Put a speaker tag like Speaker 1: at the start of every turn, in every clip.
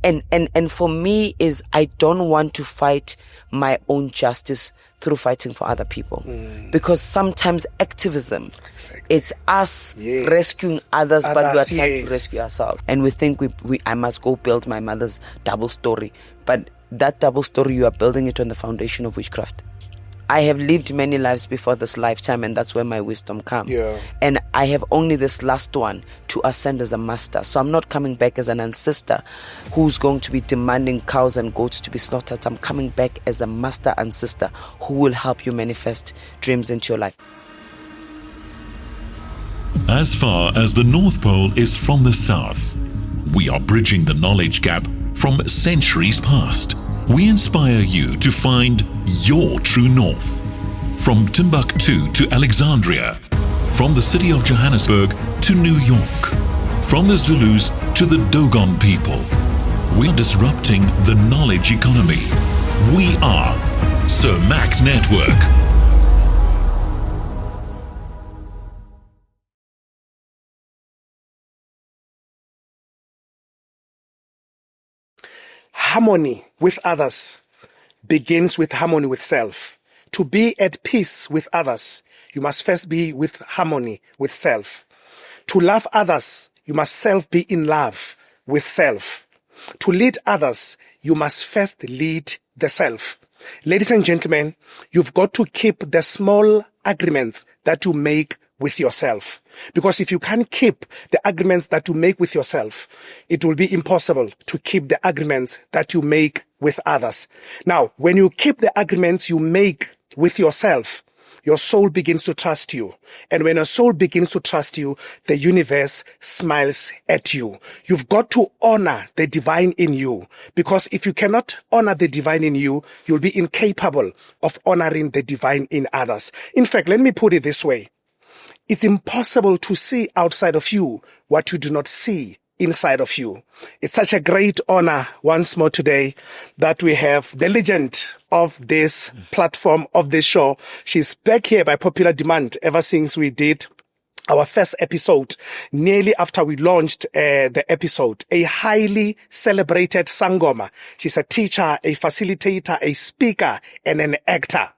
Speaker 1: And for me is I don't want to fight my own justice through fighting for other people. Because sometimes activism, it's us rescuing others, but we are trying to rescue ourselves. And we think I must go build my mother's double story. But that double story, you are building it on the foundation of witchcraft. I have lived many lives before this lifetime, and that's where my wisdom comes. And I have only this last one to ascend as a master. So I'm not coming back as an ancestor who's going to be demanding cows and goats to be slaughtered. I'm coming back as a master ancestor who will help you manifest dreams into your life.
Speaker 2: As far as the North Pole is from the South, we are bridging the knowledge gap from centuries past. We inspire you to find your true north. From Timbuktu to Alexandria, from the city of Johannesburg to New York, from the Zulus to the Dogon people, we are disrupting the knowledge economy. We are Sir Max Network.
Speaker 3: Harmony with others begins with harmony with self. To be at peace with others, you must first be with harmony with self. To love others, you must self be in love with self. To lead others, you must first lead the self. Ladies and gentlemen, you've got to keep the small agreements that you make with yourself. Because if you can't keep the agreements that you make with yourself, it will be impossible to keep the agreements that you make with others. Now, when you keep the agreements you make with yourself, your soul begins to trust you. And when your soul begins to trust you, the universe smiles at you. You've got to honor the divine in you. Because if you cannot honor the divine in you, you'll be incapable of honoring the divine in others. In fact, let me put it this way. It's impossible to see outside of you what you do not see inside of you. It's such a great honor once more today that we have the legend of this platform, of this show. She's back here by popular demand ever since we did our first episode, nearly after we launched the episode. A highly celebrated Sangoma. She's a teacher, a facilitator, a speaker, and an actor.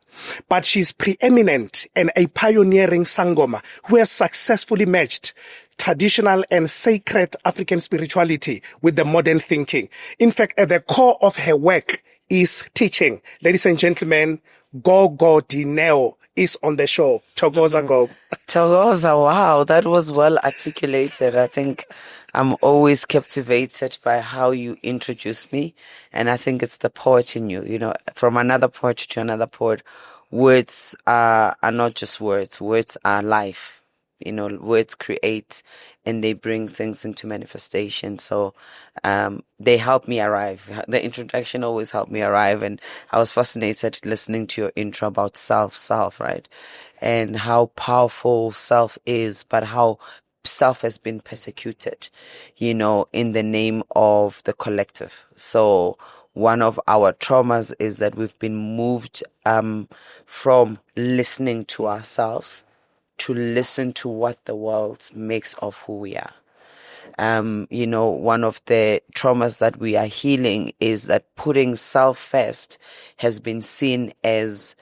Speaker 3: But she's preeminent and a pioneering Sangoma who has successfully matched traditional and sacred African spirituality with the modern thinking. In fact, at the core of her work is teaching. Ladies and gentlemen, Gogo Dineo is on the show. Thokoza Go.
Speaker 1: Thokoza, wow, that was well articulated. I think I'm always captivated by how you introduce me. And I think it's the poet in you, from another poet to another poet. Words are not just words. Words are life. Words create and they bring things into manifestation. So they help me arrive. The introduction always helped me arrive. And I was fascinated listening to your intro about self, right? And how powerful self is, but how self has been persecuted, in the name of the collective. So one of our traumas is that we've been moved from listening to ourselves to listen to what the world makes of who we are. One of the traumas that we are healing is that putting self first has been seen as,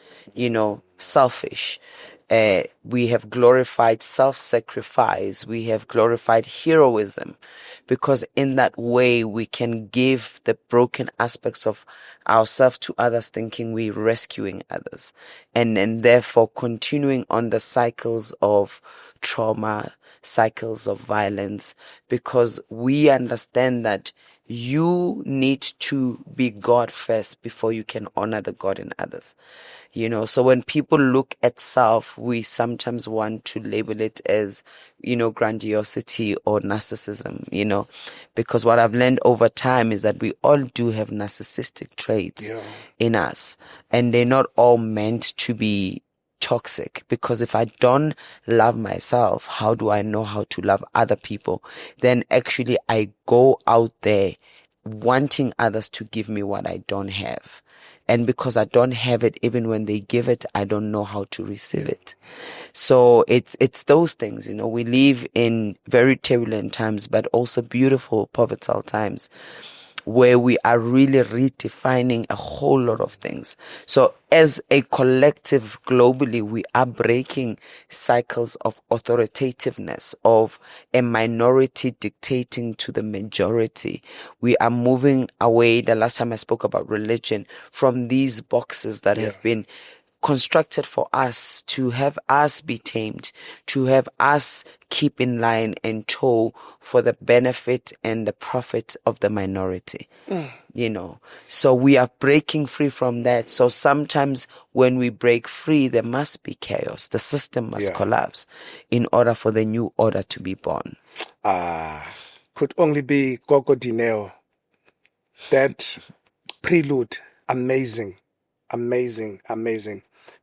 Speaker 1: selfish. We have glorified self-sacrifice. We have glorified heroism, because in that way we can give the broken aspects of ourselves to others, thinking we're rescuing others, and therefore continuing on the cycles of trauma, cycles of violence, because we understand that you need to be God first before you can honor the God in others. So when people look at self, we sometimes want to label it as, grandiosity or narcissism, because what I've learned over time is that we all do have narcissistic traits in us, and they're not all meant to be toxic, because if I don't love myself, how do I know how to love other people? Then actually I go out there wanting others to give me what I don't have. And because I don't have it, even when they give it, I don't know how to receive it. So it's those things, we live in very turbulent times, but also beautiful, pivotal times. where we are really redefining a whole lot of things. So as a collective globally, we are breaking cycles of authoritativeness, of a minority dictating to the majority. We are moving away, the last time I spoke about religion, from these boxes that have been constructed for us, to have us be tamed, to have us keep in line and tow for the benefit and the profit of the minority. So we are breaking free from that. So sometimes when we break free, there must be chaos. The system must collapse in order for the new order to be born.
Speaker 3: Could only be Gogo Dineo. That prelude, amazing.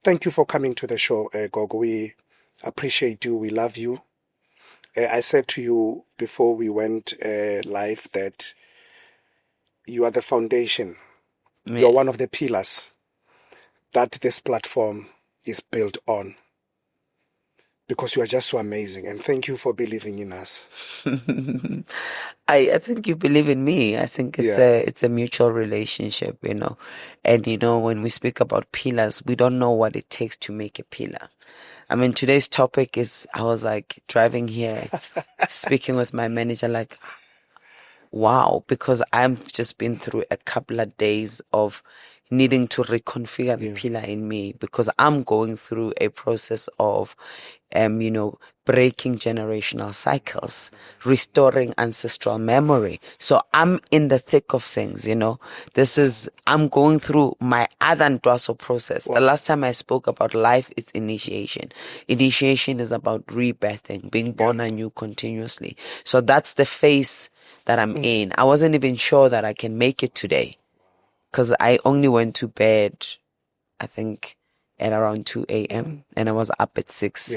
Speaker 3: Thank you for coming to the show, Gogo. We appreciate you. We love you. I said to you before we went live that you are the foundation.
Speaker 1: Yeah.
Speaker 3: You're one of the pillars that this platform is built on, because you are just so amazing. And thank you for believing in us.
Speaker 1: I think you believe in me. I think it's a mutual relationship, And when we speak about pillars, we don't know what it takes to make a pillar. I mean, today's topic is, I was like driving here, speaking with my manager, like, wow, because I've just been through a couple of days of needing to reconfigure the pillar in me, because I'm going through a process of, breaking generational cycles, restoring ancestral memory. So I'm in the thick of things, I'm going through my Adan Dwaso process. Wow. The last time I spoke about life, it's initiation. Initiation is about rebirthing, being born anew continuously. So that's the phase that I'm in. I wasn't even sure that I can make it today, because I only went to bed, I think, at around 2 a.m. and I was up at 6.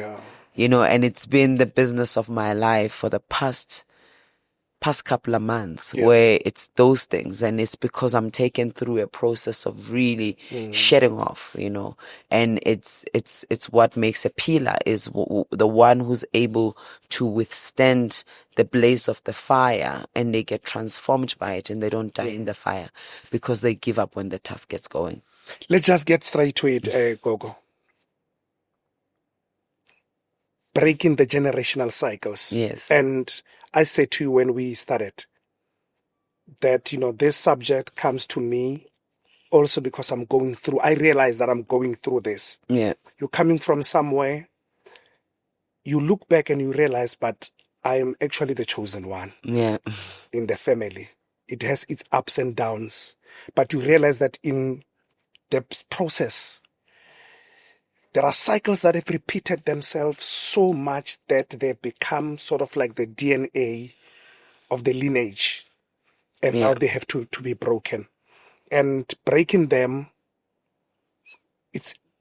Speaker 1: And it's been the business of my life for the past couple of months, where it's those things, and it's because I'm taken through a process of really shedding off, and it's what makes a pillar, is the one who's able to withstand the blaze of the fire, and they get transformed by it, and they don't die in the fire, because they give up when the tough gets going.
Speaker 3: Let's just get straight to it, Gogo. Breaking the generational cycles.
Speaker 1: Yes.
Speaker 3: And I said to you when we started that, this subject comes to me also because I realize that I'm going through this.
Speaker 1: Yeah.
Speaker 3: You're coming from somewhere, you look back and you realize, but I am actually the chosen one.
Speaker 1: Yeah.
Speaker 3: In the family. It has its ups and downs. But you realize that in the process, there are cycles that have repeated themselves so much that they become sort of like the DNA of the lineage. And now they have to be broken. And breaking them,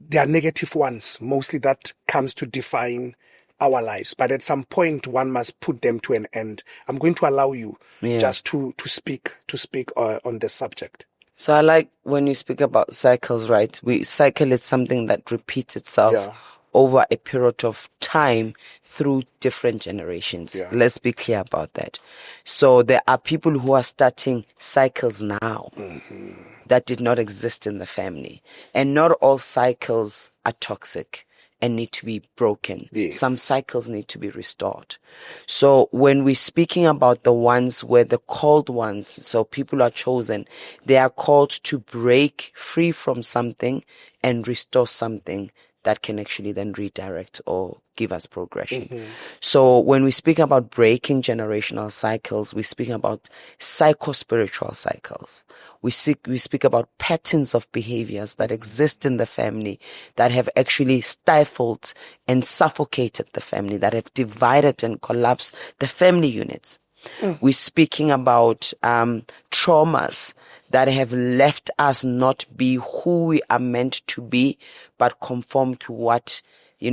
Speaker 3: they are negative ones, mostly, that comes to define our lives. But at some point, one must put them to an end. I'm going to allow you just to speak on the subject.
Speaker 1: So I like when you speak about cycles, right? Cycle is something that repeats itself over a period of time through different generations. Yeah. Let's be clear about that. So there are people who are starting cycles now that did not exist in the family. And not all cycles are toxic and need to be broken. Yes. Some cycles need to be restored. So when we're speaking about the ones where the called ones, so people are chosen, they are called to break free from something and restore something that can actually then redirect or give us progression. So when we speak about breaking generational cycles, we speak about psycho-spiritual cycles. We speak about patterns of behaviors that exist in the family that have actually stifled and suffocated the family, that have divided and collapsed the family units. We're speaking about traumas that have left us not be who we are meant to be, but conform to what,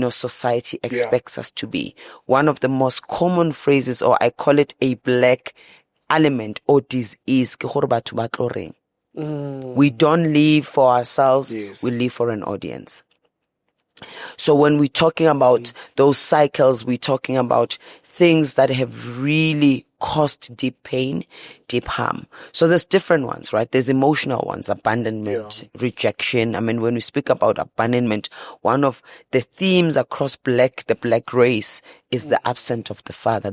Speaker 1: society expects us to be. One of the most common phrases, or I call it a black element or disease, we don't live for ourselves, we live for an audience. So when we're talking about those cycles, we're talking about things that have really caused deep pain, deep harm. So there's different ones, right? There's emotional ones, abandonment, rejection. I mean, when we speak about abandonment, one of the themes across the black race is the absence of the father,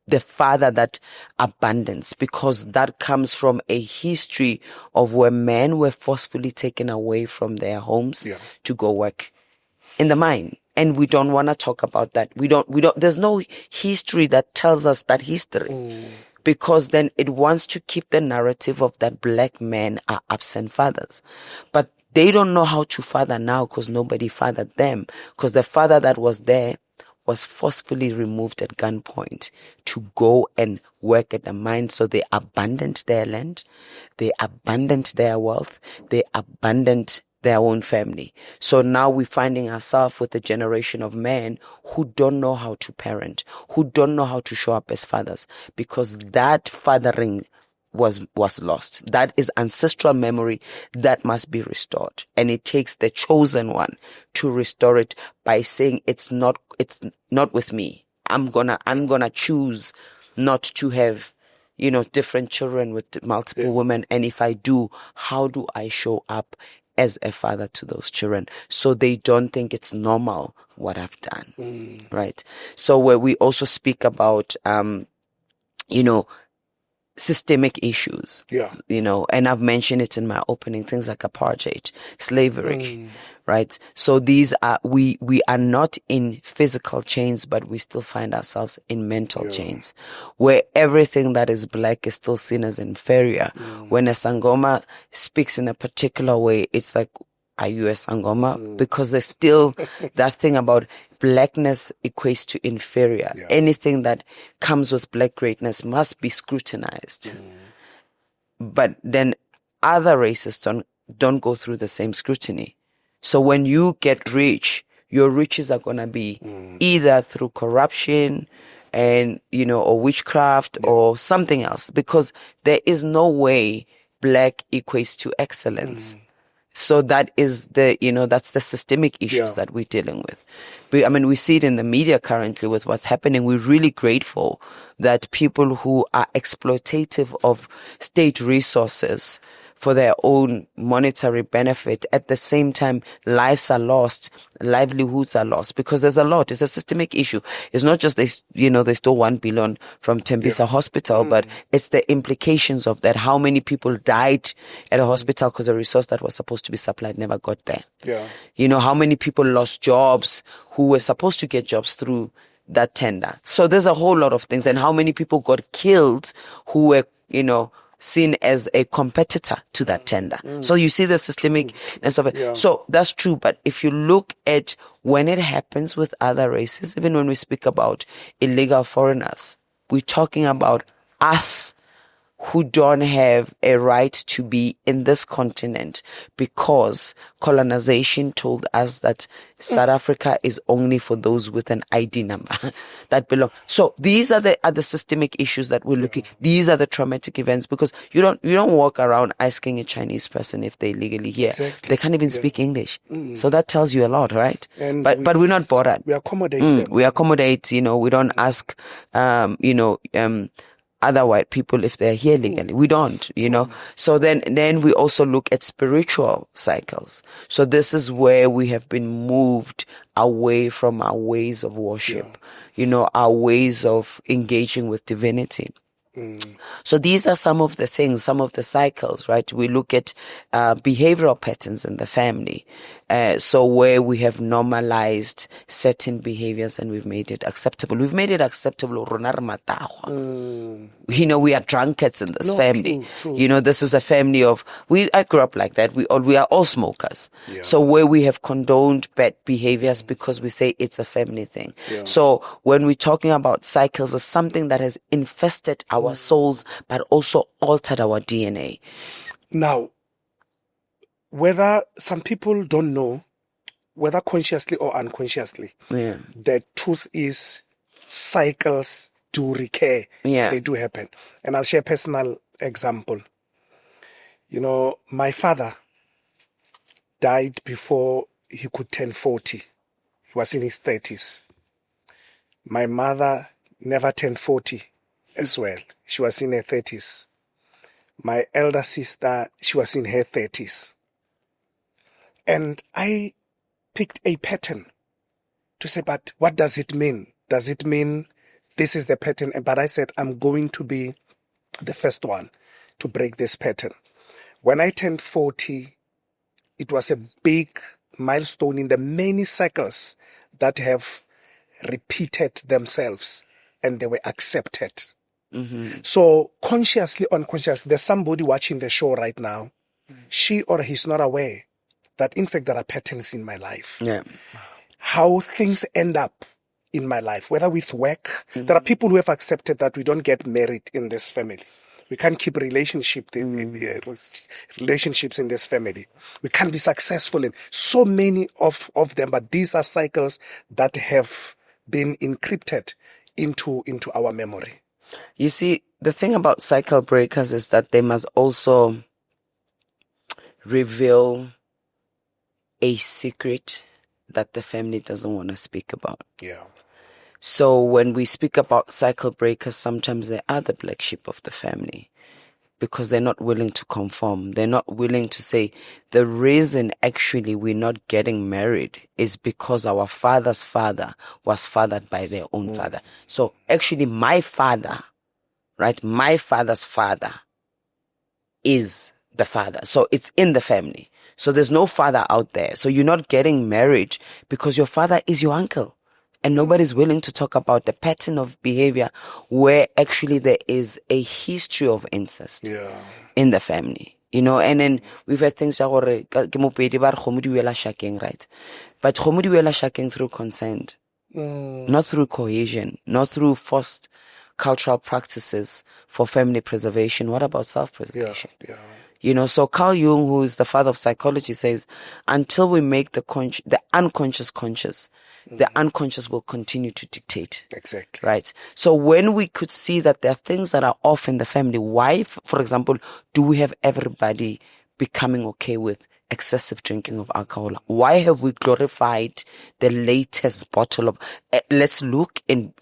Speaker 1: the father that abandons, because that comes from a history of where men were forcefully taken away from their homes to go work in the mine. And we don't want to talk about that. We don't, there's no history that tells us that history. Because then it wants to keep the narrative of that black men are absent fathers. But they don't know how to father now because nobody fathered them. Because the father that was there was forcefully removed at gunpoint to go and work at the mine. So they abandoned their land. They abandoned their wealth. They abandoned their own family. So now we're finding ourselves with a generation of men who don't know how to parent, who don't know how to show up as fathers, because that fathering was lost. That is ancestral memory that must be restored. And it takes the chosen one to restore it by saying it's not with me. I'm gonna choose not to have, different children with multiple women. And if I do, how do I show up as a father to those children so they don't think it's normal what I've done, right? So where we also speak about, systemic issues, and I've mentioned it in my opening, things like apartheid, slavery, right? So these are, we are not in physical chains, but we still find ourselves in mental chains where everything that is black is still seen as inferior. When a Sangoma speaks in a particular way, it's like, are you a Sangoma? Because there's still that thing about blackness equates to inferior. Anything that comes with black greatness must be scrutinized. But then other races don't go through the same scrutiny. So when you get rich, your riches are going to be either through corruption and, or witchcraft or something else, because there is no way black equates to excellence. So that is that's the systemic issues that we're dealing with. We see it in the media currently with what's happening. We're really grateful that people who are exploitative of state resources for their own monetary benefit, at the same time, lives are lost, livelihoods are lost, because there's a lot. It's a systemic issue. It's not just they stole 1 billion from Tembisa Hospital, but it's the implications of that. How many people died at a hospital because a resource that was supposed to be supplied never got there? How many people lost jobs who were supposed to get jobs through that tender? So there's a whole lot of things. And how many people got killed who were, seen as a competitor to that tender. So you see the systemicness of it. So that's true. But if you look at when it happens with other races, even when we speak about illegal foreigners, we're talking about us who don't have a right to be in this continent because colonization told us that South Africa is only for those with an ID number that belong. So these are the systemic issues that we're looking. These are the traumatic events, because you don't walk around asking a Chinese person if they're legally here.
Speaker 3: Exactly.
Speaker 1: They can't even speak English. So that tells you a lot, right? But we're not bothered.
Speaker 3: We accommodate them.
Speaker 1: We accommodate. We don't ask. Other white people if they're here legally. We don't, So then we also look at spiritual cycles. So this is where we have been moved away from our ways of worship, our ways of engaging with divinity. So these are some of the things, some of the cycles, right? We look at behavioral patterns in the family. So where we have normalized certain behaviors and we've made it acceptable. We've made it acceptable. We are drunkards in this family.
Speaker 3: True.
Speaker 1: This is a family of, I grew up like that. We are all smokers. So where we have condoned bad behaviors because we say it's a family thing. So when we're talking about cycles, it's something that has infested our souls, but also altered our DNA.
Speaker 3: Now, whether some people don't know, whether consciously or unconsciously, the truth is cycles do recur. They do happen. And I'll share a personal example. My father died before he could turn 40. He was in his 30s. My mother never turned 40. as well. She was in her 30s. My elder sister, she was in her 30s. And I picked a pattern to say, but what does it mean? Does it mean this is the pattern? But I said, I'm going to be the first one to break this pattern. When I turned 40, it was a big milestone in the many cycles that have repeated themselves and they were accepted. Mm-hmm. So consciously, unconsciously, there's somebody watching the show right now. She or he's not aware that in fact there are patterns in my life.
Speaker 1: Yeah.
Speaker 3: How things end up in my life, whether with work. Mm-hmm. There are people who have accepted that we don't get married in this family. We can't keep relationships in this family. We can't be successful in so many of them, but these are cycles that have been encrypted into our memory.
Speaker 1: You see, the thing about cycle breakers is that they must also reveal a secret that the family doesn't want to speak about.
Speaker 3: Yeah.
Speaker 1: So when we speak about cycle breakers, sometimes they are the black sheep of the family because they're not willing to conform. They're not willing to say the reason actually we're not getting married is because our father's father was fathered by their own father. So actually my father, right, my father's father is the father. So it's in the family. So there's no father out there. So you're not getting married because your father is your uncle. And nobody's willing to talk about the pattern of behavior where actually there is a history of incest in the family. You know, and then we've had things like, right? But shaking through consent, not through cohesion, not through forced cultural practices for family preservation. What about self-preservation?
Speaker 3: Yeah.
Speaker 1: You know, so Carl Jung, who is the father of psychology, says, until we make the unconscious conscious, the unconscious will continue to dictate.
Speaker 3: Exactly.
Speaker 1: Right. So when we could see that there are things that are off in the family, why, for example, do we have everybody becoming okay with excessive drinking of alcohol? Why have we glorified the latest bottle of... let's look in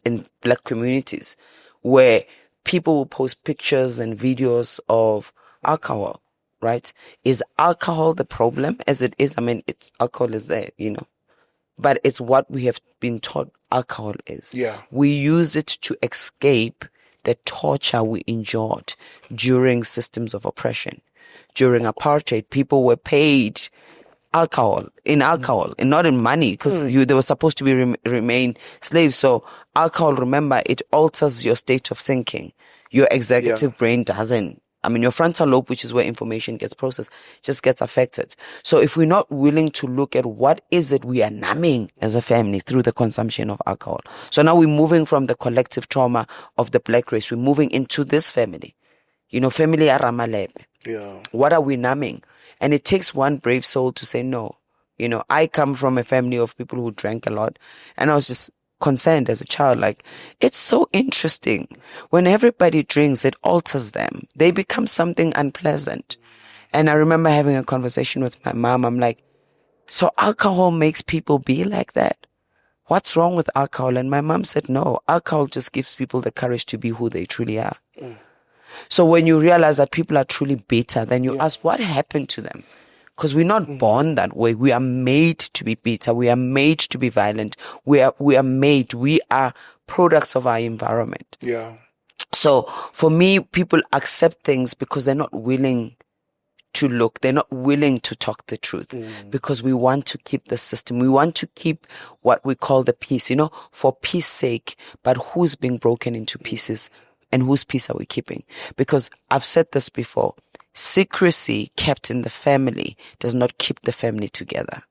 Speaker 1: black communities where people will post pictures and videos of alcohol, right? Is alcohol the problem as it is? I mean, alcohol is there, you know. But it's what we have been taught alcohol is.
Speaker 3: Yeah.
Speaker 1: We use it to escape the torture we endured during systems of oppression. During apartheid, people were paid alcohol, and not in money, because they were supposed to be remain slaves. So alcohol, remember, it alters your state of thinking. Your executive brain doesn't. I mean, your frontal lobe, which is where information gets processed, just gets affected. So if we're not willing to look at what is it we are numbing as a family through the consumption of alcohol. So now we're moving from the collective trauma of the black race. We're moving into this family. You know, family Aramalepe.
Speaker 3: Yeah.
Speaker 1: What are we numbing? And it takes one brave soul to say no. You know, I come from a family of people who drank a lot, and I was just concerned as a child, like, it's so interesting. When everybody drinks, it alters them. They become something unpleasant. And I remember having a conversation with my mom. I'm like, so alcohol makes people be like that? What's wrong with alcohol? And my mom said, no, alcohol just gives people the courage to be who they truly are. So when you realize that people are truly bitter, then you ask, what happened to them? Because we're not born that way. We are made to be bitter. We are made to be violent. We are products of our environment.
Speaker 3: Yeah.
Speaker 1: So for me, people accept things because they're not willing to look. They're not willing to talk the truth because we want to keep the system. We want to keep what we call the peace, you know, for peace sake. But who's being broken into pieces and whose peace are we keeping? Because I've said this before. Secrecy kept in the family does not keep the family together.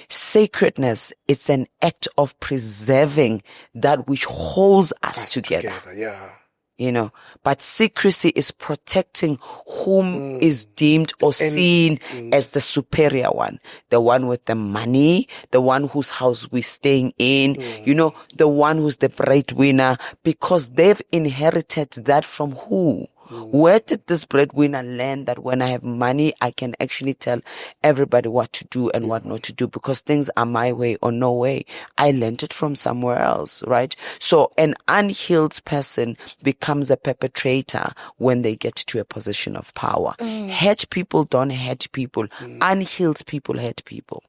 Speaker 1: Sacredness, it's an act of preserving that which holds us together.
Speaker 3: Yeah.
Speaker 1: You know, but secrecy is protecting whom is deemed or seen as the superior one, the one with the money, the one whose house we're staying in, you know, the one who's the breadwinner, because they've inherited that from who? Where did this breadwinner learn that when I have money, I can actually tell everybody what to do and what not to do because things are my way or no way? I learned it from somewhere else, right? So an unhealed person becomes a perpetrator when they get to a position of power. Hurt people don't hurt people. Unhealed people hurt people.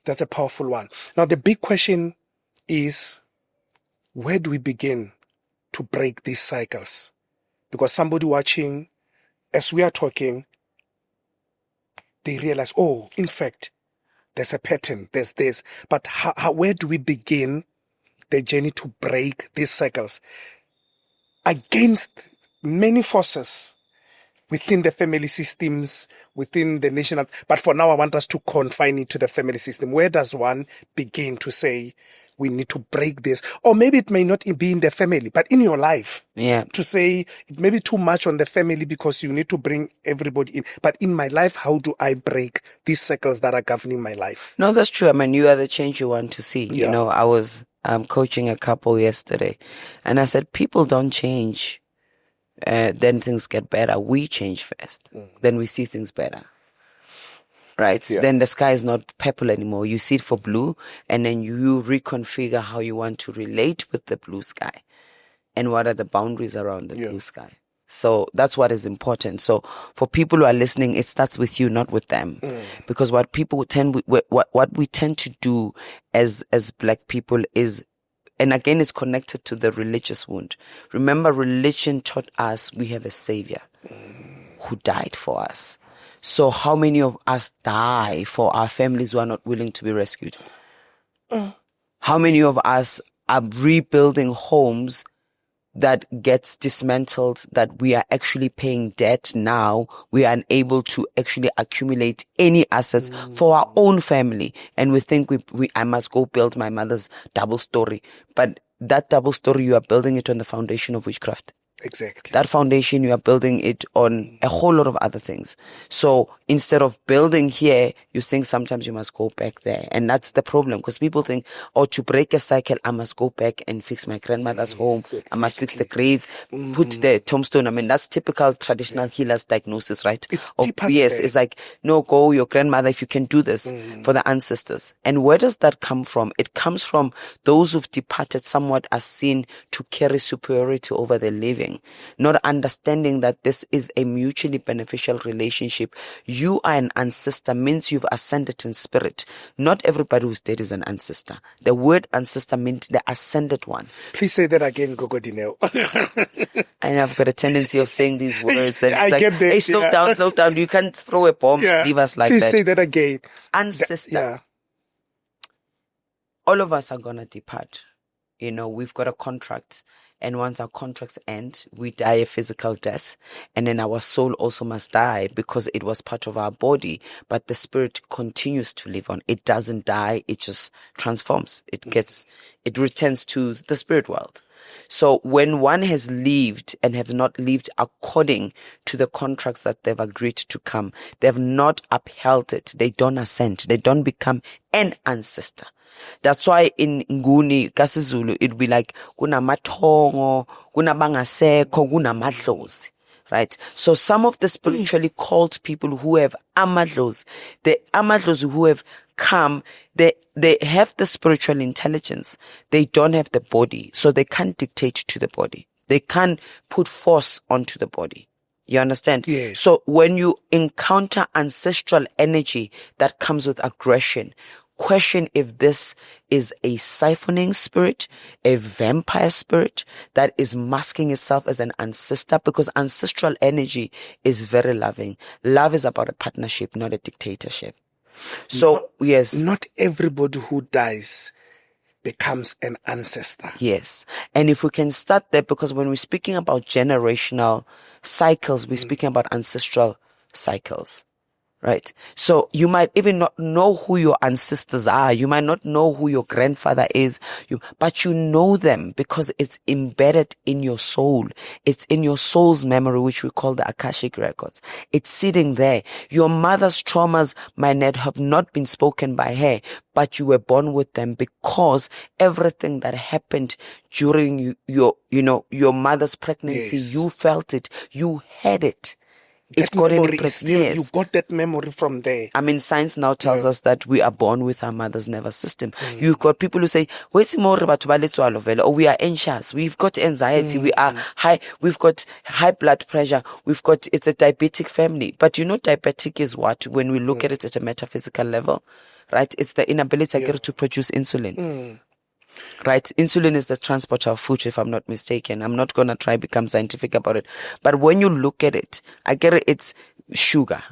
Speaker 3: That's a powerful one. Now, the big question is, where do we begin to break these cycles? Because somebody watching, as we are talking, they realize, oh, in fact, there's a pattern, there's this. But where do we begin the journey to break these cycles against many forces within the family systems, within the national? But for now, I want us to confine it to the family system. Where does one begin to say, we need to break this? Or maybe it may not be in the family, but in your life.
Speaker 1: Yeah.
Speaker 3: To say it may be too much on the family because you need to bring everybody in. But in my life, how do I break these cycles that are governing my life?
Speaker 1: No, that's true. I mean, you are the change you want to see.
Speaker 3: Yeah.
Speaker 1: You know, I was coaching a couple yesterday and I said, people don't change. Then things get better. We change first. Then we see things better. Right?
Speaker 3: Yeah.
Speaker 1: Then the sky is not purple anymore. You see it for blue and then you reconfigure how you want to relate with the blue sky and what are the boundaries around the blue sky. So that's what is important. So for people who are listening, it starts with you, not with them. Because what people what we tend to do as Black people is, and again, it's connected to the religious wound. Remember, religion taught us we have a savior who died for us. So how many of us die for our families who are not willing to be rescued? How many of us are rebuilding homes that gets dismantled, that we are actually paying debt now? We are unable to actually accumulate any assets for our own family. And we think I must go build my mother's double story. But that double story, you are building it on the foundation of witchcraft.
Speaker 3: Exactly.
Speaker 1: That foundation, you are building it on a whole lot of other things. So instead of building here, you think sometimes you must go back there. And that's the problem, because people think, oh, to break a cycle, I must go back and fix my grandmother's home.
Speaker 3: Exactly.
Speaker 1: I must fix the grave, put the tombstone. I mean, that's typical traditional healer's diagnosis, right?
Speaker 3: It's
Speaker 1: Of,
Speaker 3: deeper
Speaker 1: yes,
Speaker 3: there.
Speaker 1: it's like, no, go your grandmother if you can do this for the ancestors. And where does that come from? It comes from those who've departed somewhat are seen to carry superiority over the living, not understanding that this is a mutually beneficial relationship. You are an ancestor means you've ascended in spirit. Not everybody who's dead is an ancestor. The word ancestor means the ascended one.
Speaker 3: Please say that again, Gogo Dineo.
Speaker 1: And I've got a tendency of saying these words. And it's
Speaker 3: get that,
Speaker 1: hey, slow down. You can't throw a bomb, leave us like
Speaker 3: Please
Speaker 1: that.
Speaker 3: say that again.
Speaker 1: Ancestor. All of us are going to depart. You know, we've got a contract. And once our contracts end, we die a physical death. And then our soul also must die because it was part of our body. But the spirit continues to live on. It doesn't die. It just transforms. It returns to the spirit world. So when one has lived and have not lived according to the contracts that they've agreed to come, they've not upheld it. They don't ascend. They don't become an ancestor. That's why in Nguni, KaSizulu, it'd be like, kuna mathongo, kuna bangasekho, kuna madlozi. Right? So some of the spiritually called people who have amadlozi, the amadlozi who have come, they have the spiritual intelligence. They don't have the body. So they can't dictate to the body. They can't put force onto the body. You understand?
Speaker 3: Yes.
Speaker 1: So when you encounter ancestral energy that comes with aggression, question if this is a siphoning spirit, a vampire spirit that is masking itself as an ancestor, because ancestral energy is very loving. Love is about a partnership, not a dictatorship. So, yes.
Speaker 3: Not everybody who dies becomes an ancestor.
Speaker 1: Yes. And if we can start there, because when we're speaking about generational cycles, we're speaking about ancestral cycles. Right. So you might even not know who your ancestors are. You might not know who your grandfather is, but you know them because it's embedded in your soul. It's in your soul's memory, which we call the Akashic records. It's sitting there. Your mother's traumas might not have not been spoken by her, but you were born with them because everything that happened during your mother's pregnancy, you felt it, you had it.
Speaker 3: That memory is still, you got that memory from there.
Speaker 1: I mean, science now tells us that we are born with our mother's nervous system. You've got people who say, "Wait more about or we are anxious, we've got anxiety, we are high, we've got high blood pressure, it's a diabetic family." But diabetic is what? When we look at it at a metaphysical level, right? It's the inability to produce insulin. Right? Insulin is the transporter of food, if I'm not mistaken. I'm not going to try become scientific about it. But when you look at it, I get it, it's sugar,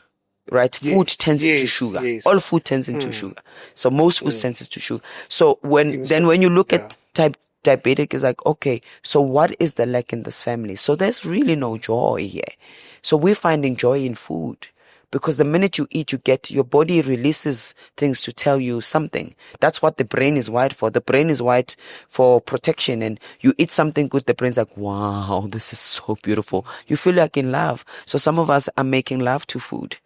Speaker 1: right? Food tends into sugar. All food tends into sugar. So most food tends into sugar. So when you look at diabetic, is like, okay, so what is the lack in this family? So there's really no joy here. So we're finding joy in food. Because the minute you eat, your body releases things to tell you something. That's what the brain is wired for. The brain is wired for protection, and you eat something good, the brain's like, wow, this is so beautiful. You feel like in love. So some of us are making love to food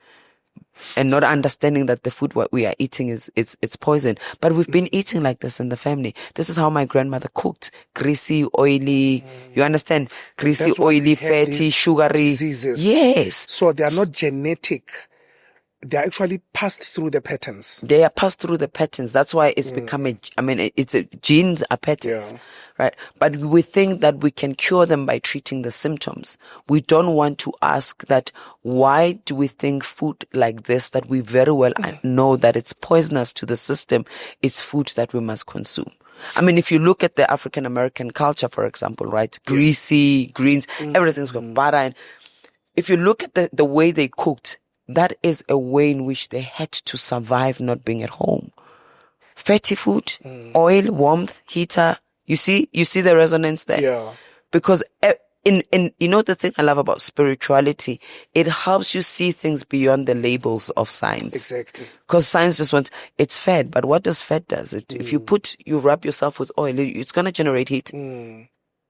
Speaker 1: and not understanding that the food what we are eating it's poison. But we've been eating like this in the family. This is how my grandmother cooked. Greasy, oily, you understand? Greasy, oily, fatty, sugary.
Speaker 3: Diseases.
Speaker 1: Yes.
Speaker 3: So they are not genetic. They are actually passed through the patterns.
Speaker 1: They are passed through the patterns. That's why it's become genes are patterns, right? But we think that we can cure them by treating the symptoms. We don't want to ask that, why do we think food like this, that we very well know that it's poisonous to the system, it's food that we must consume? I mean, if you look at the African American culture, for example, right? Greasy, greens, everything's got butter. And if you look at the way they cooked, that is a way in which they had to survive not being at home. Fatty food, oil, warmth, heater. You see the resonance there?
Speaker 3: Yeah.
Speaker 1: Because in the thing I love about spirituality, it helps you see things beyond the labels of science.
Speaker 3: Exactly.
Speaker 1: Because science just wants, it's fat, but what does fat does? If you rub yourself with oil, it's going to generate heat.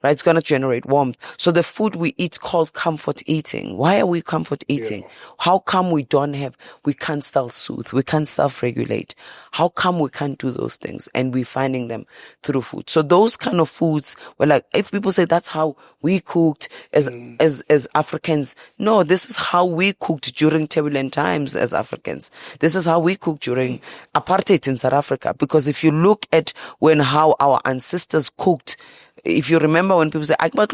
Speaker 1: Right? It's going to generate warmth. So the food we eat called comfort eating. Why are we comfort eating? How come we can't self-soothe? We can't self-regulate. How come we can't do those things? And we're finding them through food. So those kind of foods were like, if people say that's how we cooked as Africans, no, this is how we cooked during turbulent times as Africans. This is how we cooked during apartheid in South Africa. Because if you look at how our ancestors cooked, if you remember when people say, I didn't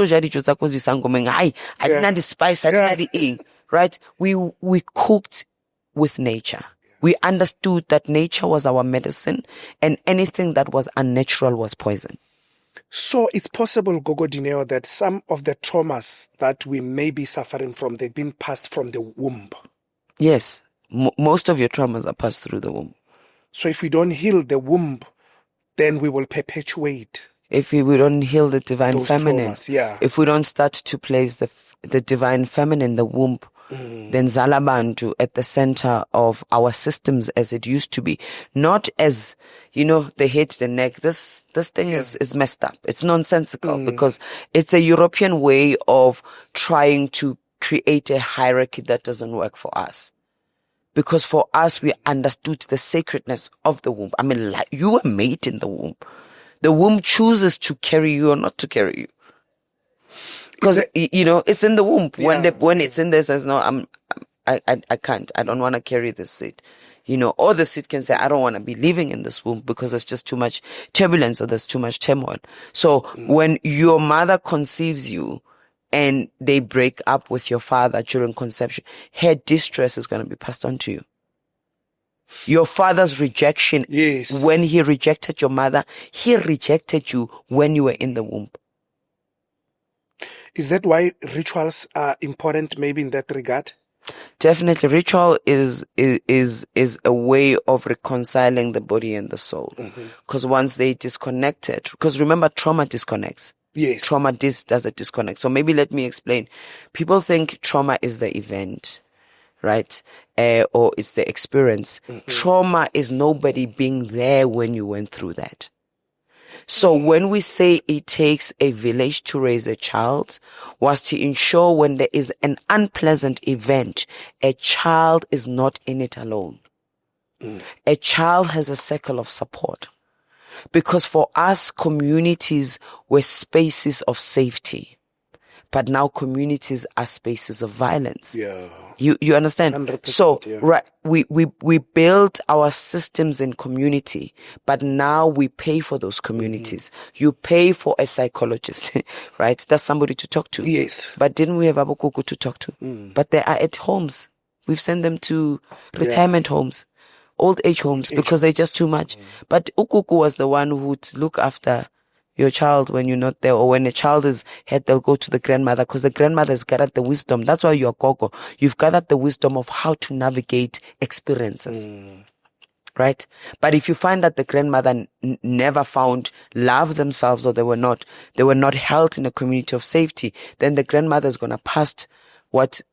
Speaker 1: despise, I didn't eat, right? We cooked with nature. We understood that nature was our medicine, and anything that was unnatural was poison.
Speaker 3: So it's possible, Gogo Dineo, that some of the traumas that we may be suffering from, they've been passed from the womb.
Speaker 1: Yes. Most of your traumas are passed through the womb.
Speaker 3: So if we don't heal the womb, then we will perpetuate.
Speaker 1: If we don't heal the divine
Speaker 3: those
Speaker 1: feminine,
Speaker 3: traumas,
Speaker 1: if we don't start to place the divine feminine in the womb, then Zalabantu at the center of our systems as it used to be, not as, the head, the neck. This thing is messed up. It's nonsensical because it's a European way of trying to create a hierarchy that doesn't work for us. Because for us, we understood the sacredness of the womb. I mean, like, you were made in the womb. The womb chooses to carry you or not to carry you. Because, it's in the womb.
Speaker 3: Yeah.
Speaker 1: When it's in there, it says, no, I can't. I don't want to carry this seed. Or the seed can say, I don't want to be living in this womb because there's just too much turbulence or there's too much turmoil. So when your mother conceives you and they break up with your father during conception, her distress is going to be passed on to you. Your father's rejection, when he rejected your mother, he rejected you when you were in the womb.
Speaker 3: Is that why rituals are important, maybe in that regard?
Speaker 1: Definitely. Ritual is a way of reconciling the body and the soul. Because once they disconnected, because remember, trauma disconnects.
Speaker 3: Yes.
Speaker 1: Trauma does a disconnect. So maybe let me explain. People think trauma is the event. right? Or it's the experience. Trauma is nobody being there when you went through that. So when we say it takes a village to raise a child, was to ensure when there is an unpleasant event, a child is not in it alone. A child has a circle of support. Because for us, communities were spaces of safety. But now communities are spaces of violence.
Speaker 3: Yeah.
Speaker 1: You understand?
Speaker 3: 100%,
Speaker 1: So,
Speaker 3: yeah.
Speaker 1: right, we build our systems in community, but now we pay for those communities. You pay for a psychologist, right? That's somebody to talk to.
Speaker 3: Yes.
Speaker 1: But didn't we have Abokuku to talk to? But they are at homes. We've sent them to retirement homes, old age homes, because they're just too much. But Ukuku was the one who would look after your child when you're not there, or when a child is had, they'll go to the grandmother, because the grandmother has gathered the wisdom. That's why you're Gogo. You've gathered the wisdom of how to navigate experiences. Right? But if you find that the grandmother never found love themselves, or they were not held in a community of safety, then the grandmother is going to pass because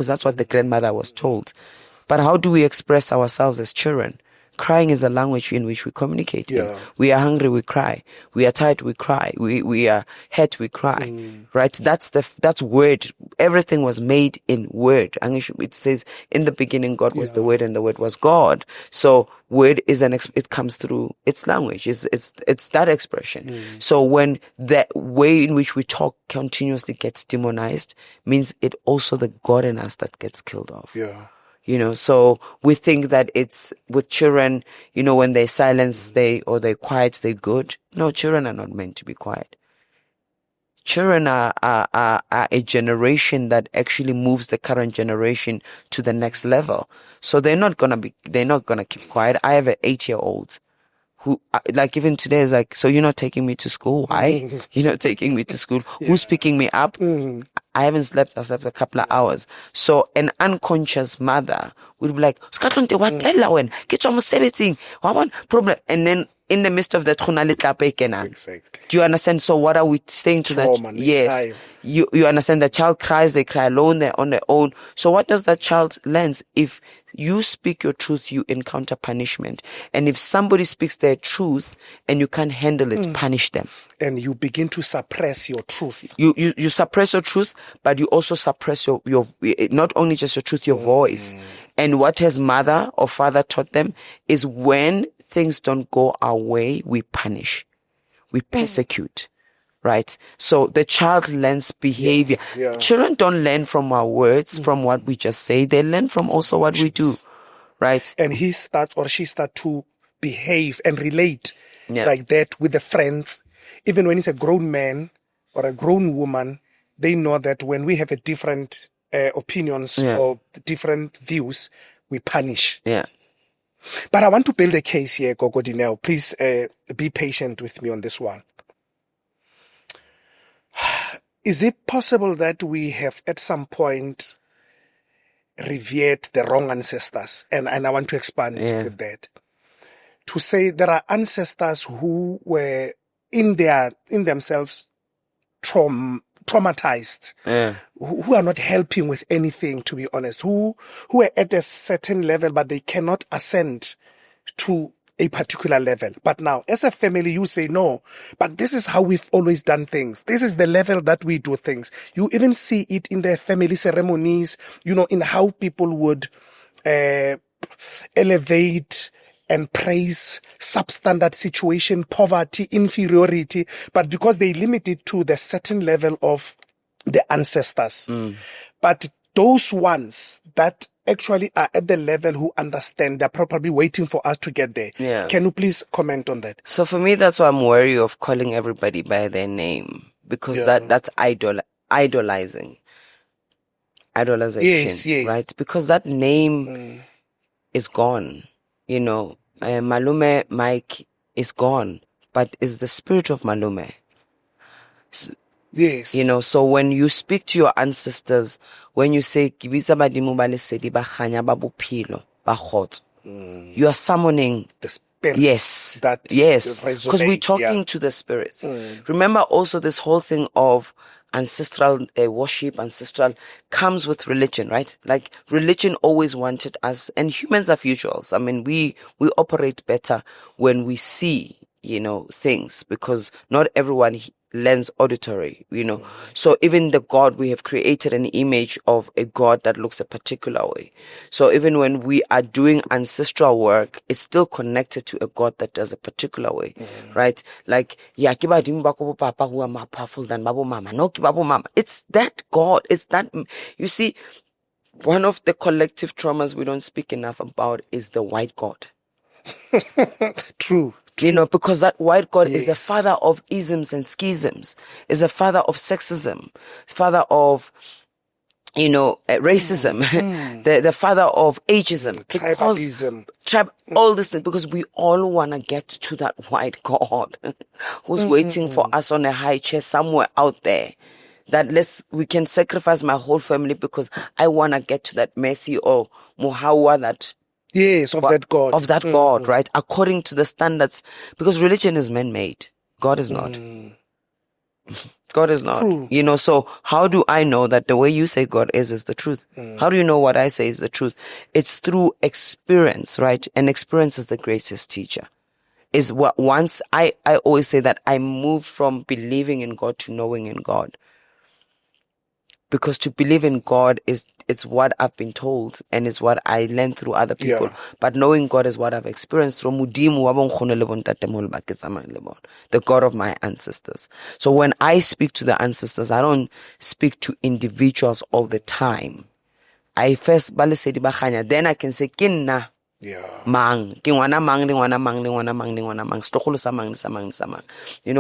Speaker 1: that's what the grandmother was told. But how do we express ourselves as children? Crying is a language in which we communicate.
Speaker 3: Yeah.
Speaker 1: We are hungry, we cry. We are tired, we cry. We are hurt, we cry. Right? That's word. Everything was made in word. It says in the beginning God was the word, and the word was God. So word is it comes through its language. It's that expression. So when the way in which we talk continuously gets demonized, means it also the God in us that gets killed off.
Speaker 3: Yeah.
Speaker 1: So we think that it's with children, when they silence, or they're quiet, they're good. No, children are not meant to be quiet. Children are a generation that actually moves the current generation to the next level. So they're not gonna keep quiet. I have an 8-year-old who, like, even today is like, so you're not taking me to school? Why? You're not taking me to school? Who's picking me up? I haven't slept. I slept a couple of hours. So an unconscious mother would be like, problem. And then in the midst of that,
Speaker 3: Exactly.
Speaker 1: do you understand? So what are we saying to
Speaker 3: Trauma
Speaker 1: that?
Speaker 3: next
Speaker 1: Yes.
Speaker 3: time.
Speaker 1: You understand, the child cries, they cry alone, they're on their own. So what does that child learn? If you speak your truth, you encounter punishment. And if somebody speaks their truth and you can't handle it, punish them.
Speaker 3: And you begin to suppress your truth.
Speaker 1: You suppress your truth, but you also suppress your not only just your truth, your voice. And what has mother or father taught them is when things don't go our way, we punish, we persecute. Right? So the child learns behavior.
Speaker 3: Yeah.
Speaker 1: Children don't learn from our words, from what we just say. They learn from also what we do. Right?
Speaker 3: And she starts to behave and relate
Speaker 1: Yeah.
Speaker 3: like that with the friends. Even when he's a grown man or a grown woman, they know that when we have a different opinions or different views, we punish.
Speaker 1: Yeah.
Speaker 3: But I want to build a case here, Gogo Dineo. Please be patient with me on this one. Is it possible that we have at some point revered the wrong ancestors? And I want to expand with that. To say there are ancestors who were in themselves traumatized, who are not helping with anything, to be honest, who are at a certain level, but they cannot ascend to a particular level. But now, as a family, you say, no, but this is how we've always done things. This is the level that we do things. You even see it in the family ceremonies, in how people would elevate and praise substandard situation, poverty, inferiority, but because they limit it to the certain level of the ancestors. But those ones that actually are at the level who understand, they're probably waiting for us to get there.
Speaker 1: Yeah.
Speaker 3: Can you please comment on that?
Speaker 1: So for me, that's why I'm wary of calling everybody by their name, because that's idolizing. Idolization.
Speaker 3: Yes.
Speaker 1: Right? Because that name is gone. Malume Mike is gone, but is the spirit of Malume.
Speaker 3: Yes.
Speaker 1: So when you speak to your ancestors, when you say, "Kibitsa badimo ba lesedi ba kganya ba bophelo ba kgotso," you are summoning
Speaker 3: the spirit.
Speaker 1: Yes.
Speaker 3: That
Speaker 1: yes.
Speaker 3: resonate,
Speaker 1: Because we're talking to the spirits. Remember also this whole thing of ancestral worship, ancestral comes with religion, right? Like religion always wanted us, and humans are visuals. I mean, we operate better when we see, things, because not everyone learns auditory, So even the God, we have created an image of a God that looks a particular way. So even when we are doing ancestral work, it's still connected to a God that does a particular way, right? Like, yeah, kiba dimi bako bo papa who are more powerful than babo mama. No, kiba bo mama. It's that God. It's that, you see, one of the collective traumas we don't speak enough about is the white God.
Speaker 3: True.
Speaker 1: Because that white God is the
Speaker 3: Yes.
Speaker 1: father of isms and schisms, is the father of sexism, father of, racism, the father of ageism,
Speaker 3: Tribalism.
Speaker 1: all these things, because we all want to get to that white God who's waiting for us on a high chair somewhere out there. That we can sacrifice my whole family because I want to get to that Messi or Muhawa that.
Speaker 3: Yes, of that God.
Speaker 1: Of that God, right? According to the standards, because religion is man-made. God is not. God is not.
Speaker 3: True.
Speaker 1: So how do I know that the way you say God is the truth? How do you know what I say is the truth? It's through experience, right? And experience is the greatest teacher. Is what once I always say that I moved from believing in God to knowing in God. Because to believe in God it's what I've been told and it's what I learned through other people.
Speaker 3: Yeah.
Speaker 1: But knowing God is what I've experienced through the God of my ancestors. So when I speak to the ancestors, I don't speak to individuals all the time. I first then I can say kinna.
Speaker 3: Yeah.
Speaker 1: Mang, ke ngwana mang le ngwana mang le ngwana mang le ngwana mang, setlogolo sa mang le sa mang le sa mang.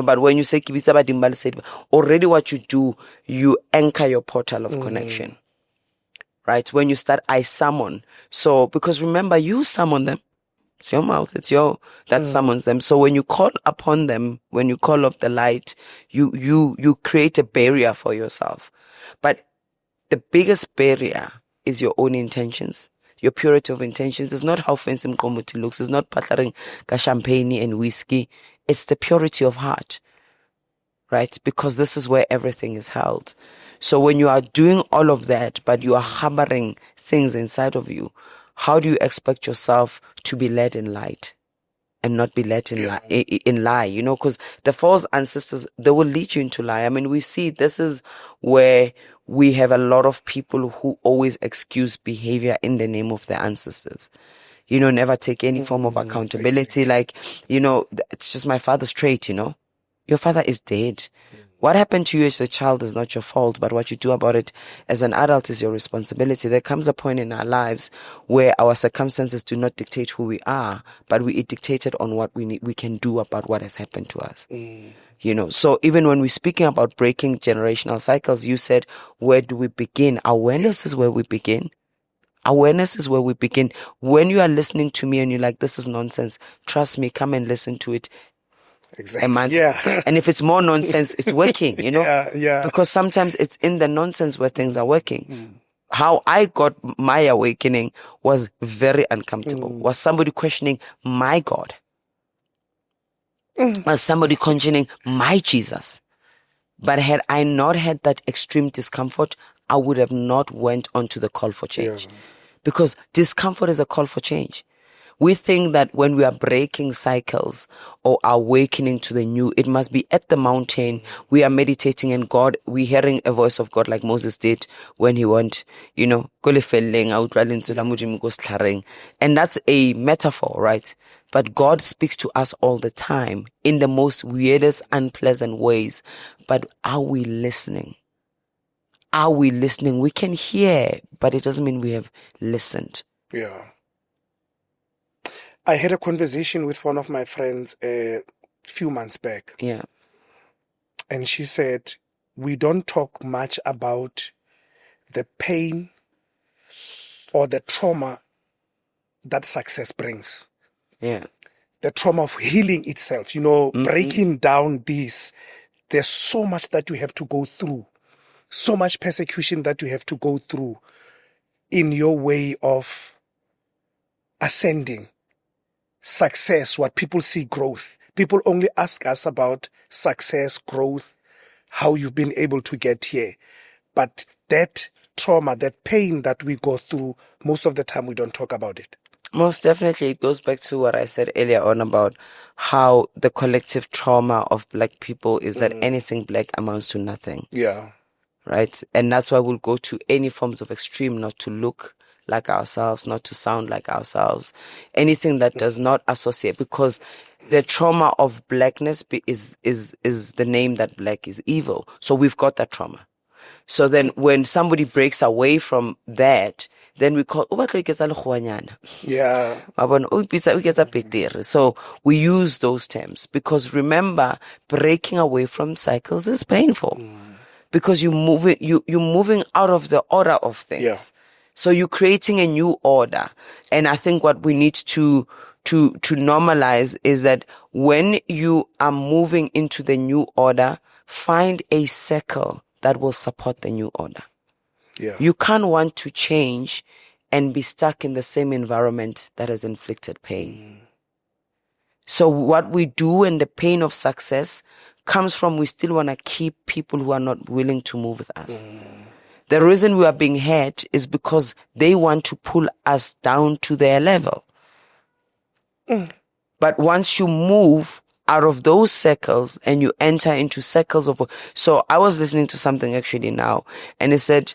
Speaker 1: But when you say ke bitsa badimo ba lesedi, already what you do, you anchor your portal of connection. Right? When you start, I summon. So, because remember, you summon them. It's your mouth, that summons them. So when you call upon them, when you call up the light, you create a barrier for yourself. But the biggest barrier is your own intentions. Your purity of intentions is not how fancy Nkomo looks. It's not patlaring ka champagne and whiskey. It's the purity of heart, right? Because this is where everything is held. So when you are doing all of that, but you are harboring things inside of you, how do you expect yourself to be led in light and not be led in lie? Because the false ancestors, they will lead you into lie. I mean, we see this is where we have a lot of people who always excuse behavior in the name of their ancestors. Never take any form of accountability.
Speaker 3: Exactly.
Speaker 1: Like, it's just my father's trait, Your father is dead. What happened to you as a child is not your fault, but what you do about it as an adult is your responsibility. There comes a point in our lives where our circumstances do not dictate who we are, but we dictated on what we can do about what has happened to us. So even when we're speaking about breaking generational cycles, you said, where do we begin? Awareness is where we begin. Awareness is where we begin. When you are listening to me and you're like, this is nonsense, trust me, come and listen to it.
Speaker 3: Exactly.
Speaker 1: A month.
Speaker 3: Yeah.
Speaker 1: And if it's more nonsense, it's working,
Speaker 3: Yeah.
Speaker 1: Because sometimes it's in the nonsense where things are working. How I got my awakening was very uncomfortable. Was somebody questioning my God? Was somebody questioning my Jesus? But had I not had that extreme discomfort, I would have not went on to the call for change.
Speaker 3: Yeah.
Speaker 1: Because discomfort is a call for change. We think that when we are breaking cycles or awakening to the new, it must be at the mountain. We are meditating in God. We're hearing a voice of God like Moses did when he went, and that's a metaphor, right? But God speaks to us all the time in the most weirdest, unpleasant ways. But are we listening? Are we listening? We can hear, but it doesn't mean we have listened.
Speaker 3: Yeah. I had a conversation with one of my friends a few months back.
Speaker 1: Yeah.
Speaker 3: And she said, we don't talk much about the pain or the trauma that success brings.
Speaker 1: Yeah.
Speaker 3: The trauma of healing itself, breaking down this. There's so much that you have to go through, so much persecution that you have to go through in your way of ascending. Success, what people see growth. People only ask us about success, growth, how you've been able to get here. But that trauma, that pain that we go through, most of the time we don't talk about it.
Speaker 1: Most definitely, it goes back to what I said earlier on about how the collective trauma of black people is that anything black amounts to nothing.
Speaker 3: Yeah.
Speaker 1: Right? And that's why we'll go to any forms of extreme, not to look like ourselves, not to sound like ourselves, anything that does not associate, because the trauma of blackness is the name that black is evil. So we've got that trauma. So then when somebody breaks away from that, then we call,
Speaker 3: yeah.
Speaker 1: So we use those terms because remember, breaking away from cycles is painful because you're moving out of the order of things.
Speaker 3: Yeah.
Speaker 1: So you're creating a new order. And I think what we need to normalize is that when you are moving into the new order, find a circle that will support the new order.
Speaker 3: Yeah.
Speaker 1: You can't want to change and be stuck in the same environment that has inflicted pain. So what we do and the pain of success comes from we still want to keep people who are not willing to move with us. The reason we are being hurt is because they want to pull us down to their level. But once you move out of those circles and you enter into circles of... So I was listening to something actually now, and it said,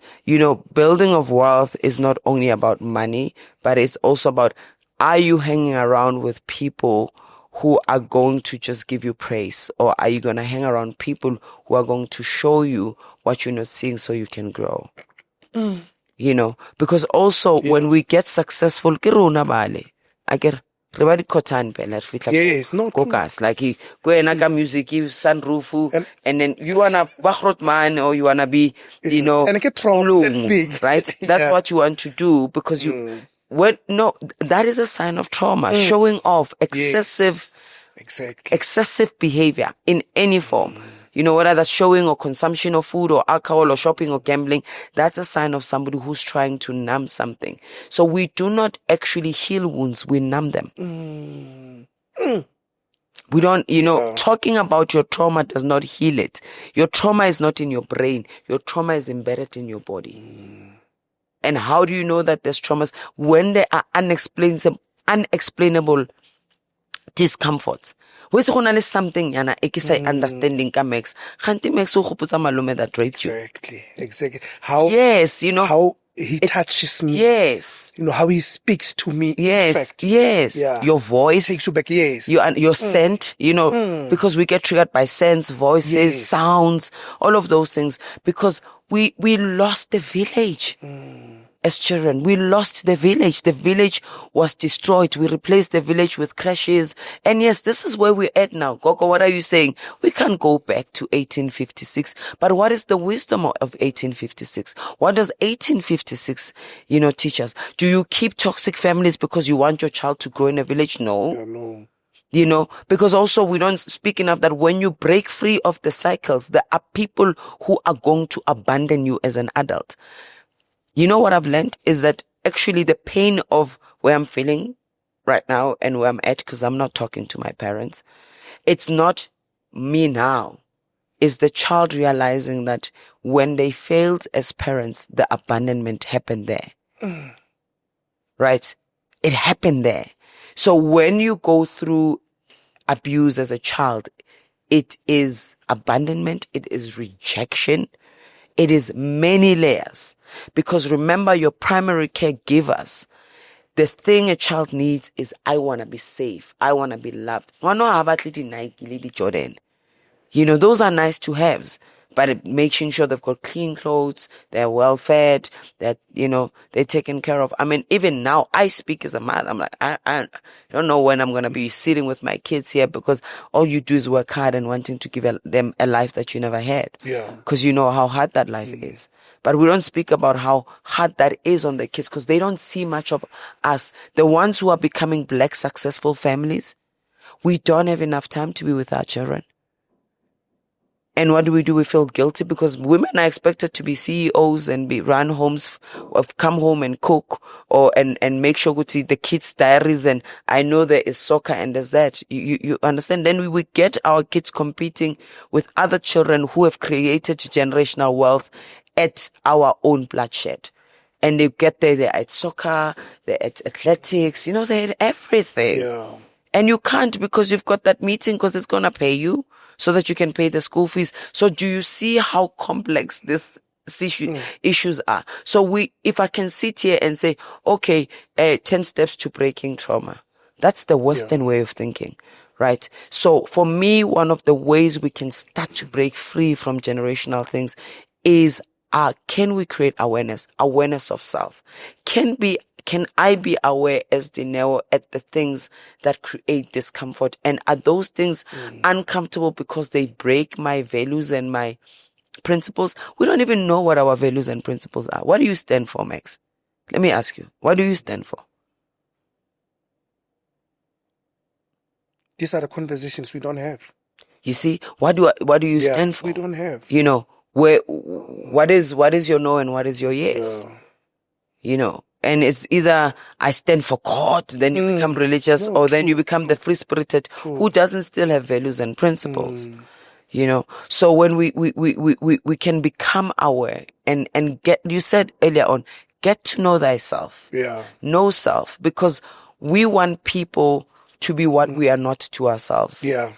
Speaker 1: building of wealth is not only about money, but it's also about, are you hanging around with people who are going to just give you praise? Or are you going to hang around people who are going to show you what you're not seeing so you can grow? Because also when we get successful,
Speaker 3: yes, no,
Speaker 1: Kokas, like go and music, sunroof, and then you wanna backrot man or you wanna be,
Speaker 3: and get that big.
Speaker 1: Right? That's what you want to do because that is a sign of trauma. Showing off excessive behavior in any form. Whether that's showing or consumption of food or alcohol or shopping or gambling, that's a sign of somebody who's trying to numb something. So we do not actually heal wounds, we numb them. We don't, talking about your trauma does not heal it. Your trauma is not in your brain. Your trauma is embedded in your body. And how do you know that there's traumas? When there are unexplainable discomforts. Where's something understanding makes that raped you.
Speaker 3: Exactly.
Speaker 1: How
Speaker 3: he touches me.
Speaker 1: Yes.
Speaker 3: How he speaks to me.
Speaker 1: Yes. Yeah. Your voice
Speaker 3: takes you back. Yes.
Speaker 1: Your scent, because we get triggered by scents, voices, sounds, all of those things, because we lost the village. As children, we lost the village. The village was destroyed. We replaced the village with crashes. And yes, this is where we're at now. Gogo, what are you saying? We can't go back to 1856. But what is the wisdom of 1856? What does 1856, teach us? Do you keep toxic families because you want your child to grow in a village? No.
Speaker 3: Yeah, no.
Speaker 1: Because also we don't speak enough that when you break free of the cycles, there are people who are going to abandon you as an adult. What I've learned is that actually the pain of where I'm feeling right now and where I'm at, because I'm not talking to my parents, it's not me now. It's the child realizing that when they failed as parents, the abandonment happened there. Right? It happened there. So when you go through abuse as a child, it is abandonment, it is rejection, it is many layers. Because remember, your primary caregivers, the thing a child needs is, I want to be safe. I want to be loved. Those are nice to haves. But making sure they've got clean clothes, they're well fed, that, they're taken care of. I mean, even now, I speak as a mother. I'm like, I don't know when I'm going to be sitting with my kids here, because all you do is work hard and wanting to give them a life that you never had.
Speaker 3: Yeah.
Speaker 1: Because you know how hard that life is. But we don't speak about how hard that is on the kids, because they don't see much of us. The ones who are becoming black successful families, we don't have enough time to be with our children. And what do? We feel guilty because women are expected to be CEOs and run homes, come home and cook and make sure to see the kids' diaries. And I know there is soccer and there's that. You understand? Then we get our kids competing with other children who have created generational wealth at our own bloodshed. And they get there, they're at soccer, they're at athletics, they're at everything.
Speaker 3: Yeah.
Speaker 1: And you can't because you've got that meeting because it's going to pay you so that you can pay the school fees. So do you see how complex this issues are? So if I can sit here and say, okay, 10 steps to breaking trauma, that's the Western way of thinking, right? So for me, one of the ways we can start to break free from generational things is can we create awareness of self? Can I be aware as Dineo at the things that create discomfort? And are those things uncomfortable because they break my values and my principles? We don't even know what our values and principles are. What do you stand for, Max? Let me ask you. What do you stand for?
Speaker 3: These are the conversations we don't have.
Speaker 1: You see, what do you stand for?
Speaker 3: We don't have.
Speaker 1: What is your no and what is your yes? And it's either I stand for God, then you become religious, or then you become the free-spirited who doesn't still have values and principles. So when we can become aware and get, you said earlier on, get to know thyself.
Speaker 3: Yeah.
Speaker 1: Know self, because we want people to be what we are not to ourselves.
Speaker 3: Yeah.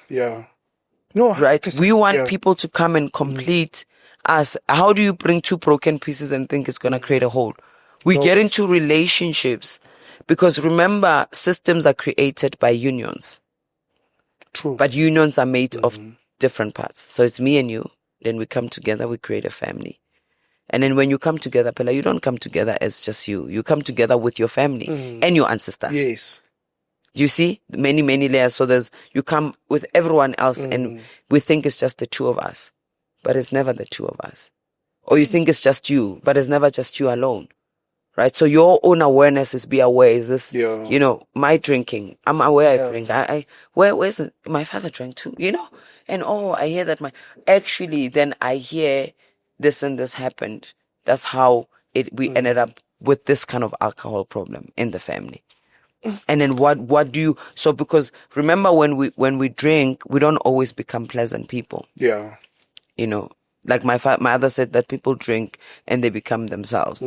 Speaker 3: No,
Speaker 1: right? We want people to come and complete us. How do you bring two broken pieces and think it's going to create a whole? We get into relationships because remember, systems are created by unions.
Speaker 3: True.
Speaker 1: But unions are made of different parts. So it's me and you. Then we come together, we create a family. And then when you come together, Pella, you don't come together as just you. You come together with your family and your ancestors.
Speaker 3: Yes.
Speaker 1: You see, many, many layers. So you come with everyone else and we think it's just the two of us. But it's never the two of us. Or you think it's just you, but it's never just you alone. Right? So your own awareness is be aware. Is this, my drinking? I'm aware I drink. Where's it? My father drank too, And I hear that actually then I hear this and this happened. That's how we ended up with this kind of alcohol problem in the family. And then what do you, so because remember when we drink, we don't always become pleasant people.
Speaker 3: Yeah.
Speaker 1: Like my mother said that people drink and they become themselves.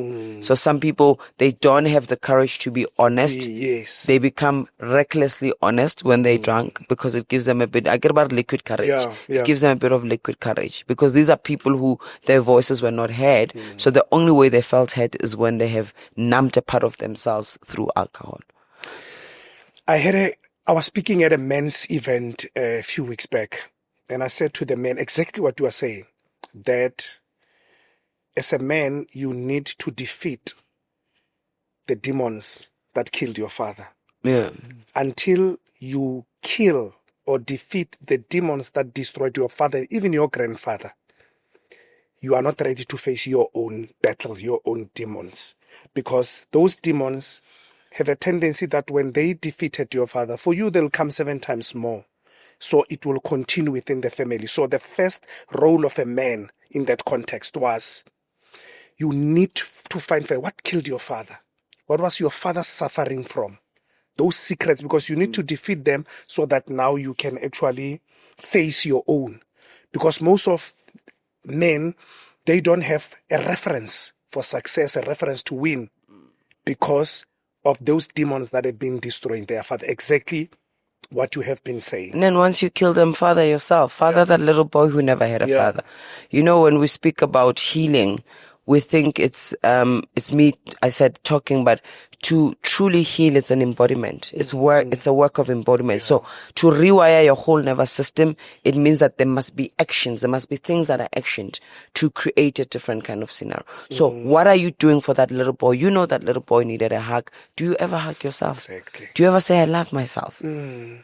Speaker 1: So some people, they don't have the courage to be honest.
Speaker 3: Yes.
Speaker 1: They become recklessly honest when they drunk because it gives them a bit, I get about liquid courage.
Speaker 3: Yeah.
Speaker 1: It gives them a bit of liquid courage because these are people who their voices were not heard. So the only way they felt heard is when they have numbed a part of themselves through alcohol.
Speaker 3: I was speaking at a men's event a few weeks back. And I said to the men exactly what you are saying, that as a man, you need to defeat the demons that killed your father.
Speaker 1: Yeah.
Speaker 3: Until you kill or defeat the demons that destroyed your father, even your grandfather, you are not ready to face your own battle, your own demons. Because those demons have a tendency that when they defeated your father, for you, they'll come 7 times more. So it will continue within the family. So the first role of a man in that context was you need to find what killed your father. What was your father suffering from? Those secrets, because you need to defeat them so that now you can actually face your own. Because most of men, they don't have a reference for success, a reference to win because of those demons that have been destroying their father. Exactly what you have been saying.
Speaker 1: And then once you kill them, father yourself. Father that little boy who never had a father. When we speak about healing, we think it's me, I said talking, but to truly heal, it's an embodiment. It's a work of embodiment. So to rewire your whole nervous system, it means that there must be actions. There must be things that are actioned to create a different kind of scenario. So what are you doing for that little boy? You know that little boy needed a hug. Do you ever hug yourself?
Speaker 3: Exactly.
Speaker 1: Do you ever say, I love myself? Do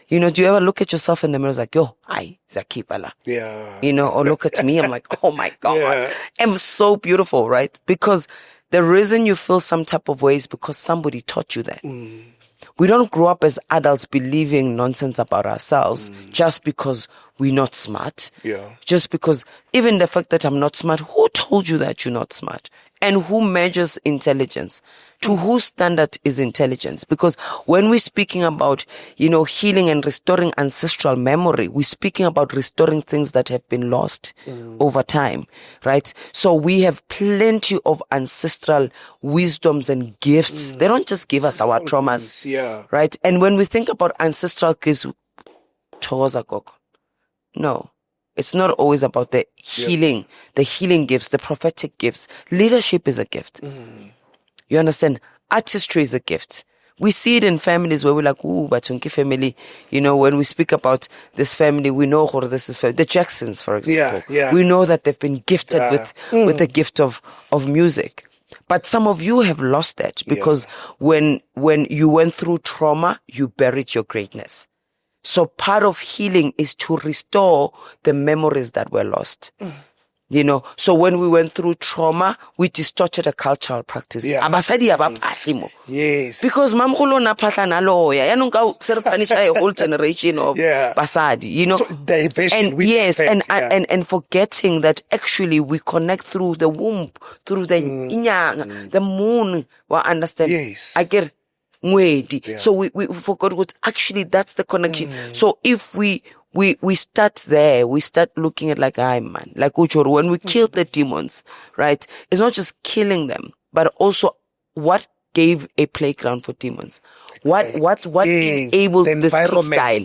Speaker 1: you ever look at yourself in the mirror like, yo, I Zakipala?
Speaker 3: Yeah.
Speaker 1: Or look at me, I'm like, oh my God, I'm so beautiful, right? Because the reason you feel some type of way is because somebody taught you that. We don't grow up as adults believing nonsense about ourselves just because we're not smart.
Speaker 3: Yeah.
Speaker 1: Just because, even the fact that I'm not smart, who told you that you're not smart? And who measures intelligence? To whose standard is intelligence? Because when we're speaking about, healing and restoring ancestral memory, we're speaking about restoring things that have been lost over time, right? So we have plenty of ancestral wisdoms and gifts. They don't just give us our traumas, right? And when we think about ancestral gifts, no. It's not always about the healing, the healing gifts, the prophetic gifts. Leadership is a gift. You understand? Artistry is a gift. We see it in families where we're like, ooh, Batunki family, when we speak about this family, we know who this is. The Jacksons, for example. We know that they've been gifted with the gift of music. But some of you have lost that because when you went through trauma, you buried your greatness. So part of healing is to restore the memories that were lost. So when we went through trauma, we distorted a cultural practice. Abasadi abapasimo.
Speaker 3: Yes.
Speaker 1: Because mamgulo na phahla na lawyer. Yanong ka serpanisha a whole generation of basadi,
Speaker 3: So diversion.
Speaker 1: And forgetting that actually we connect through the womb, through the inyang, the moon. Understand?
Speaker 3: Yes.
Speaker 1: I get So we forgot what actually that's the connection. So if we start there, we start looking at like, man, like Uchoro, when we kill the demons, right? It's not just killing them, but also what gave a playground for demons? What enabled this pig style?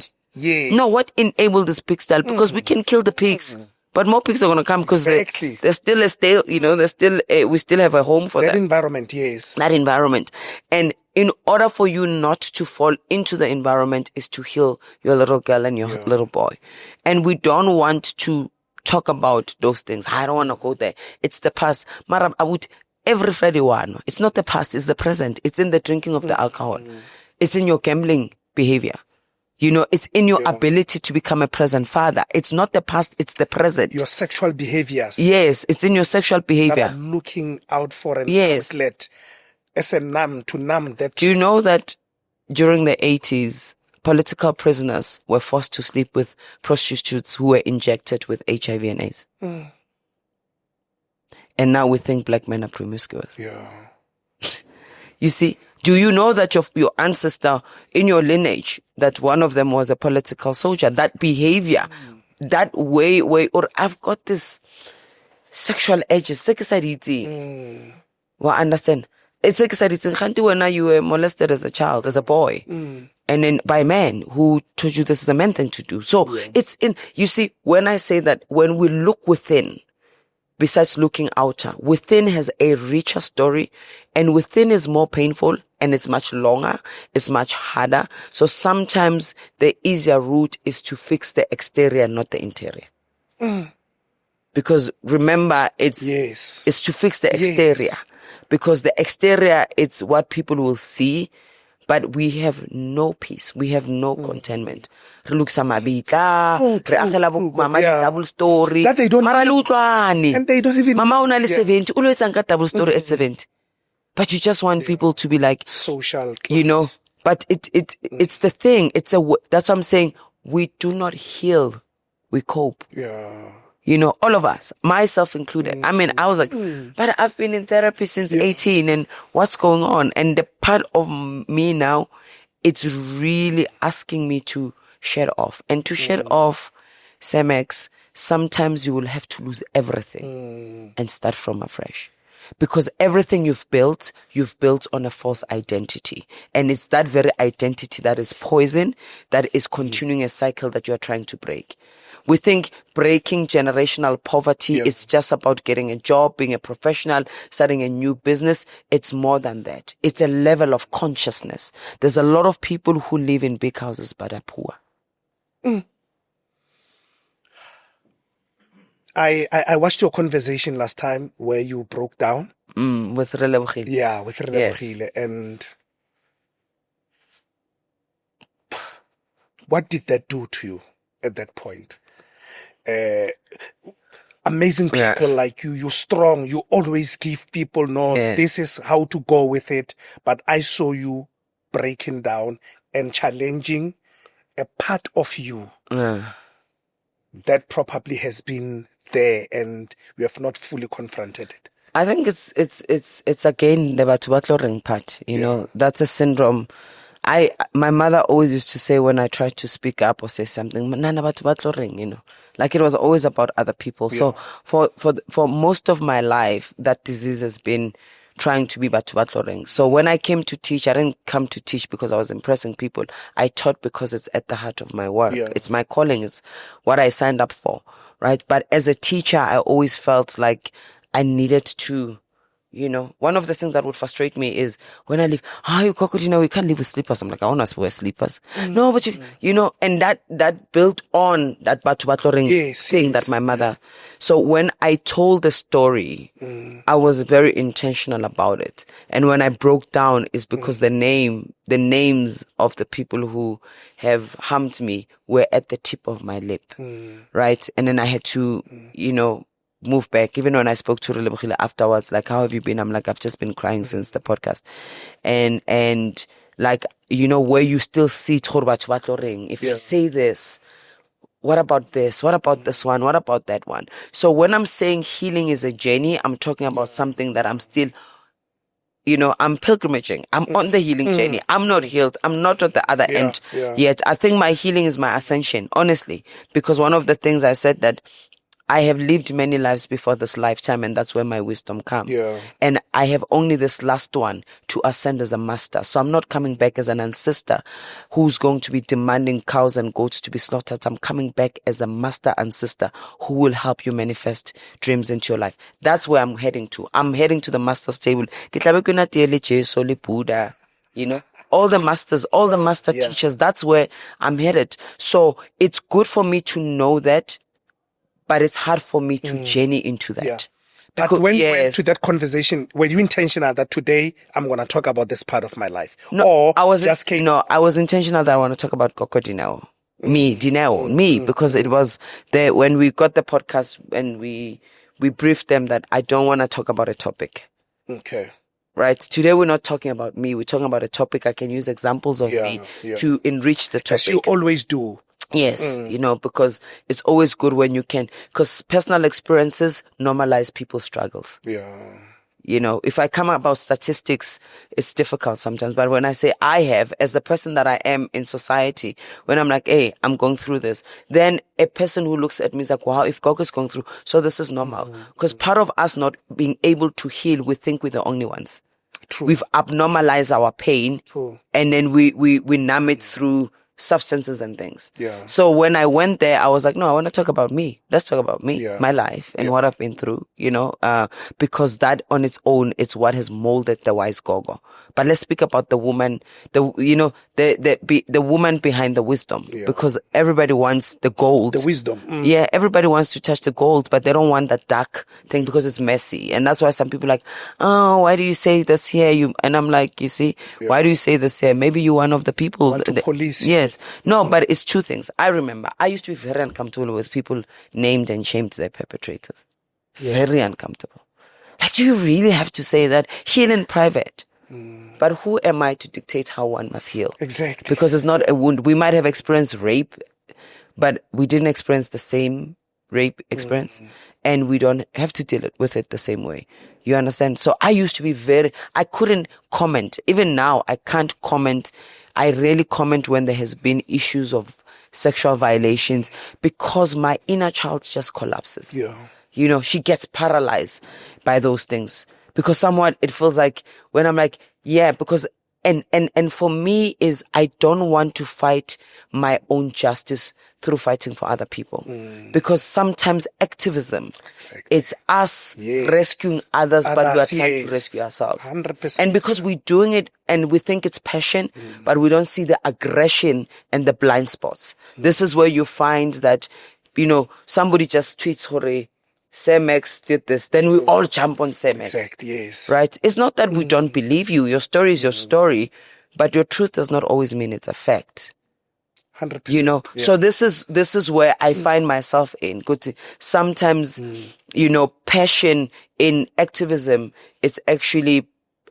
Speaker 1: No, what enabled this pig style? Because we can kill the pigs. But more pigs are going to come because there's still a stale, we still have a home for
Speaker 3: that environment, yes.
Speaker 1: That environment. And in order for you not to fall into the environment is to heal your little girl and your little boy. And we don't want to talk about those things. I don't want to go there. It's the past. Mara, I would every Friday one. It's not the past, it's the present. It's in the drinking of the alcohol. It's in your gambling behavior. It's in your ability to become a present father. It's not the past, it's the present.
Speaker 3: Your sexual behaviors.
Speaker 1: Yes, it's in your sexual behavior.
Speaker 3: That are looking out for an outlet as a to numb that.
Speaker 1: Do you know that during the 80s, political prisoners were forced to sleep with prostitutes who were injected with HIV and AIDS? And now we think black men are promiscuous. You see, do you know that your ancestor in your lineage, that one of them was a political soldier? That behavior, that way, or I've got this sexual edges. Well, understand? It's when you were molested as a child, as a boy, and then by men who told you this is a man thing to do. So it's in, you see, when I say that when we look within, besides looking outer, within has a richer story, and within is more painful and it's much longer, it's much harder. So sometimes the easier route is to fix the exterior, not the interior. Because remember, it's to fix the exterior. Because the exterior, it's what people will see, but we have no peace. We have no contentment. Double story.
Speaker 3: That they don't and they don't even.
Speaker 1: Mama unali 70. Double story at 70. But you just want people to be like
Speaker 3: social class.
Speaker 1: But it's the thing. That's what I'm saying. We do not heal. We cope. All of us, myself included. I mean, I was like, but I've been in therapy since 18 and what's going on? And the part of me now, it's really asking me to shed off. And to shed off, Samex, sometimes you will have to lose everything and start from afresh. Because everything you've built on a false identity. And it's that very identity that is poison, that is continuing a cycle that you are trying to break. We think breaking generational poverty is just about getting a job, being a professional, starting a new business. It's more than that. It's a level of consciousness. There's a lot of people who live in big houses but are poor.
Speaker 3: I watched your conversation last time where you broke down.
Speaker 1: With Relebogile.
Speaker 3: Yeah, with Relebogile. And what did that do to you at that point? Amazing people like you, you're strong, you always give people this is how to go with it, but I saw you breaking down and challenging a part of you that probably has been there and we have not fully confronted it?
Speaker 1: I think it's again the batho ba tlo reng part. You know, that's a syndrome. My mother always used to say when I tried to speak up or say something, "Nana batho ba tlo reng," you know, like it was always about other people. So for most of my life, that disease has been trying to be batho ba tlo reng. So when I came to teach, I didn't come to teach because I was impressing people. I taught because it's at the heart of my work. It's my calling. It's what I signed up for, right? But as a teacher, I always felt like I needed to, you know, one of the things that would frustrate me is when I leave, you Gogo Dineo, we can't leave with slippers. I'm like, I want us to wear slippers. No, but you know, and that built on that batho ba tlo reng thing that my mother. So when I told the story, I was very intentional about it. And when I broke down is because the names of the people who have harmed me were at the tip of my lip. Right? And then I had to, you know, move back. Even when I spoke to Relebogile afterwards, like, how have you been? I'm like, I've just been crying since the podcast. And like, you know, where you still see batho ba tlo reng. If I say this, what about this? What about this one? What about that one? So when I'm saying healing is a journey, I'm talking about something that I'm still, you know, I'm pilgrimaging. I'm on the healing journey. I'm not healed. I'm not at the other end yet. I think my healing is my ascension, honestly, because one of the things I said that I have lived many lives before this lifetime, and that's where my wisdom comes. And I have only this last one to ascend as a master. So I'm not coming back as an ancestor who's going to be demanding cows and goats to be slaughtered. I'm coming back as a master ancestor who will help you manifest dreams into your life. That's where I'm heading to. I'm heading to the master's table. You know, all the masters, all the master teachers, that's where I'm headed. So it's good for me to know that, but it's hard for me to journey into that.
Speaker 3: But
Speaker 1: Because,
Speaker 3: when you went to that conversation, were you intentional that today I'm going to talk about this part of my life?
Speaker 1: No,
Speaker 3: or
Speaker 1: I was
Speaker 3: just came...
Speaker 1: No, I was intentional that I want to talk about Gogo Dineo. Me, because it was there when we got the podcast and we briefed them that I don't want to talk about a topic.
Speaker 3: Okay.
Speaker 1: Right? Today we're not talking about me. We're talking about a topic. I can use examples of me to enrich the topic.
Speaker 3: As you always do.
Speaker 1: Yes, you know, because it's always good when you can, because personal experiences normalize people's struggles. You know, if I come about statistics, it's difficult sometimes. But when I say I have, as the person that I am in society, when I'm like, hey, I'm going through this, then a person who looks at me is like, wow, if Gogo is going through, so this is normal. Because part of us not being able to heal, we think we're the only ones. We've abnormalized our pain, and then we numb it through substances and things. So when I went there, I was like, no, I want to talk about me. Let's talk about me, my life, and what I've been through, you know, because that on its own, it's what has molded the wise Gogo. But let's speak about the woman, the woman behind the wisdom, because everybody wants the gold.
Speaker 3: The wisdom.
Speaker 1: Yeah, everybody wants to touch the gold, but they don't want that dark thing because it's messy. And that's why some people are like, oh, why do you say this here? And I'm like, you see, why do you say this here? Maybe you're one of the people.
Speaker 3: Want to police.
Speaker 1: Yes. No, but it's two things. I remember I used to be very uncomfortable with people named and shamed their perpetrators. Very uncomfortable. Like, do you really have to say that? Heal in private. But who am I to dictate how one must heal?
Speaker 3: Exactly.
Speaker 1: Because it's not a wound. We might have experienced rape, but we didn't experience the same rape experience, and we don't have to deal with it the same way. You understand? So I used to be I couldn't comment. Even now, I can't comment. I rarely comment when there has been issues of sexual violations because my inner child just collapses. You know, she gets paralyzed by those things because somewhat it feels like when I'm like, because and for me is I don't want to fight my own justice through fighting for other people. Because sometimes activism, it's us rescuing others, but we are trying to rescue ourselves.
Speaker 3: 100%.
Speaker 1: And because we're doing it and we think it's passion, but we don't see the aggression and the blind spots. This is where you find that, you know, somebody just tweets, hooray, Semex did this, then we all jump on Semex.
Speaker 3: Exactly, yes.
Speaker 1: Right? It's not that we don't believe you. Your story is your story, but your truth does not always mean it's a fact.
Speaker 3: 100%.
Speaker 1: You know, so this is where I find myself in. Sometimes, you know, passion in activism, it's actually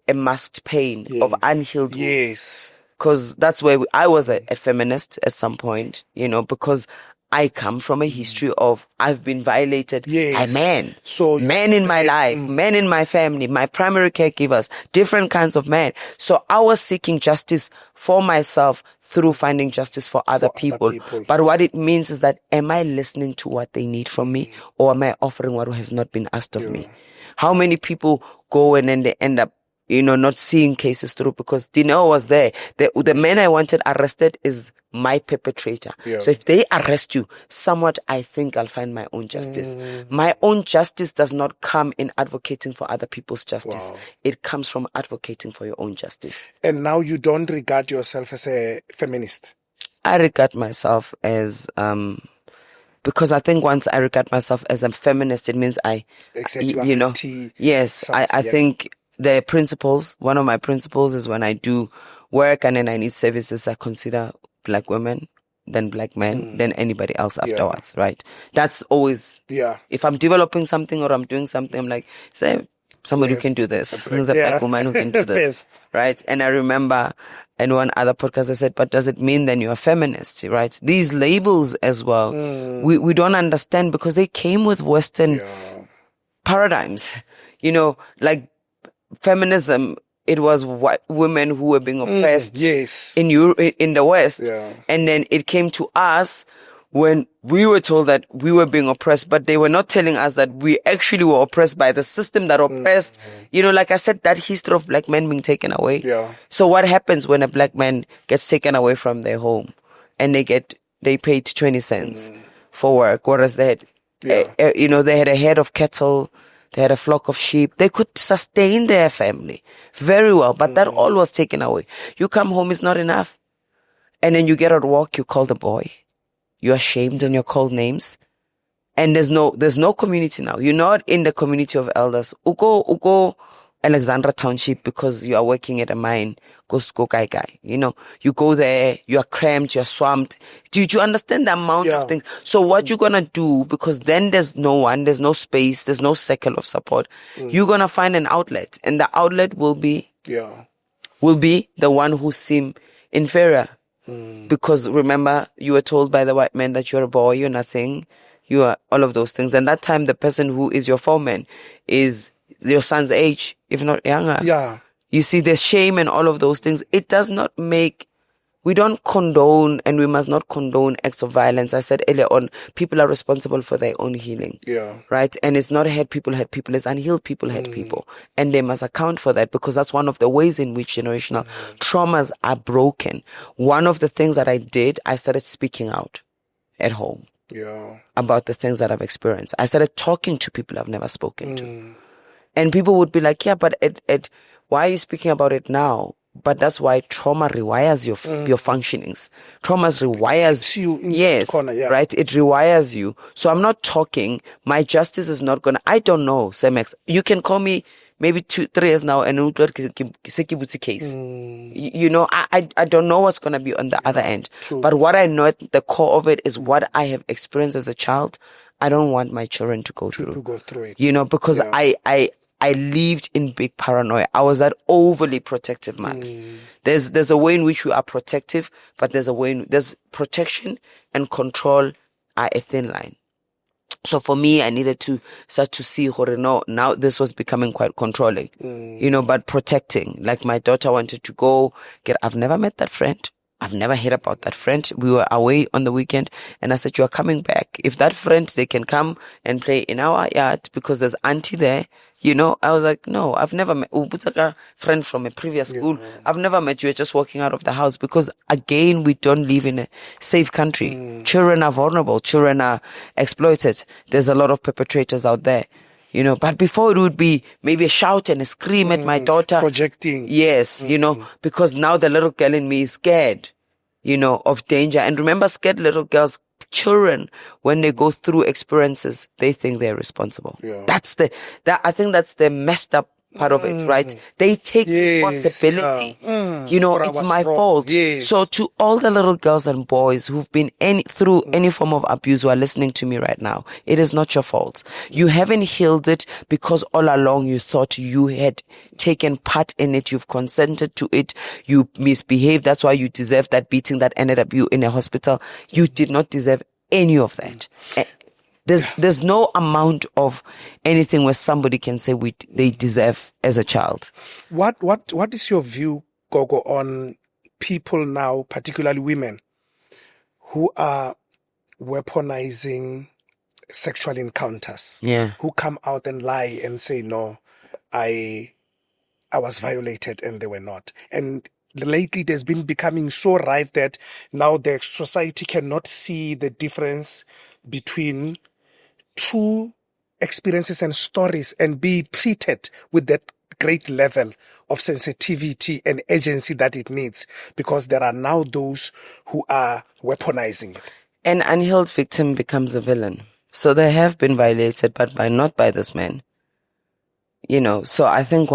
Speaker 1: a masked pain of unhealed wounds. because that's where I was a feminist at some point, because I come from a history of I've been violated by men.
Speaker 3: So
Speaker 1: men in my life, men in my family, my primary caregivers, different kinds of men. So I was seeking justice for myself through finding justice for other people. But what it means is that, am I listening to what they need from me, or am I offering what has not been asked of me? How many people go and then they end up not seeing cases through because Dineo was there. The man I wanted arrested is my perpetrator. So if they arrest you, somewhat I think I'll find my own justice. My own justice does not come in advocating for other people's justice. It comes from advocating for your own justice.
Speaker 3: And now you don't regard yourself as a feminist?
Speaker 1: I regard myself as... because I think once I regard myself as a feminist, it means I think the principles, one of my principles is when I do work and then I need services, I consider black women, then black men, then anybody else afterwards, right? That's always, if I'm developing something or I'm doing something, I'm like, say, somebody who can do this. Who's a black woman who can do this, right? And I remember in one other podcast I said, but does it mean then you're a feminist, right? These labels as well, we don't understand because they came with Western paradigms, like feminism, it was white women who were being oppressed in the West. And then it came to us when we were told that we were being oppressed, but they were not telling us that we actually were oppressed by the system that oppressed. Like I said, that history of black men being taken away. So what happens when a black man gets taken away from their home and they paid 20 cents for work, whereas they had, they had a head of cattle, they had a flock of sheep. They could sustain their family very well, but that all was taken away. You come home, it's not enough. And then you get at work, you call the boy. You're ashamed and you're called names. And there's no community now. You're not in the community of elders. Ugo Alexandra Township because you are working at a mine. Go guy. You go there, you are cramped, you're swamped. Do you understand the amount of things? So what you're gonna do, because then there's no one, there's no space, there's no circle of support. You're gonna find an outlet, and the outlet will be the one who seem inferior. Because remember, you were told by the white man that you're a boy, you're nothing, you are all of those things. And that time, the person who is your foreman is your son's age, if not younger. You see, there's shame and all of those things. It does not we don't condone, and we must not condone acts of violence. I said earlier on, people are responsible for their own healing. Right? And it's not hurt people, it's unhealed people hurt people. And they must account for that, because that's one of the ways in which generational traumas are broken. One of the things that I did, I started speaking out at home about the things that I've experienced. I started talking to people I've never spoken to. And people would be like, but why are you speaking about it now? But that's why trauma rewires your functionings. Trauma rewires
Speaker 3: you in the corner,
Speaker 1: right? It rewires you. So I'm not talking. My justice is not gonna. I don't know, Semex. You can call me maybe 2-3 years now, and case. I don't know what's gonna be on the other end. But what I know at the core of it is what I have experienced as a child. I don't want my children to go through it. Because I lived in big paranoia. I was that overly protective man. There's a way in which you are protective, but there's protection and control are a thin line. So for me, I needed to start to see, now this was becoming quite controlling, but protecting. Like my daughter wanted to go I've never met that friend. I've never heard about that friend. We were away on the weekend and I said, you are coming back. If that friend, they can come and play in our yard because there's auntie there. I was like, no, I've never met a friend from a previous school. I've never met you. You're just walking out of the house because, again, we don't live in a safe country. Children are vulnerable. Children are exploited. There's a lot of perpetrators out there. But before it would be maybe a shout and a scream at my daughter.
Speaker 3: Projecting.
Speaker 1: Yes, because now the little girl in me is scared, of danger. And remember, scared little girls, children, when they go through experiences, they think they're responsible. I think that's the messed up part of it, right? They take responsibility. You know, it's my fault.
Speaker 3: Yes.
Speaker 1: So to all the little girls and boys who've been through any form of abuse who are listening to me right now, it is not your fault. You haven't healed it because all along you thought you had taken part in it. You've consented to it. You misbehaved. That's why you deserve that beating that ended up you in a hospital. You did not deserve any of that. There's no amount of anything where somebody can say they deserve as a child.
Speaker 3: What is your view, Gogo, on people now, particularly women, who are weaponizing sexual encounters?
Speaker 1: Yeah.
Speaker 3: Who come out and lie and say, no, I was violated and they were not. And lately there's been becoming so rife that now the society cannot see the difference between true experiences and stories and be treated with that great level of sensitivity and agency that it needs, because there are now those who are weaponizing it.
Speaker 1: An unhealed victim becomes a villain. So they have been violated, but not by this man. You know, so I think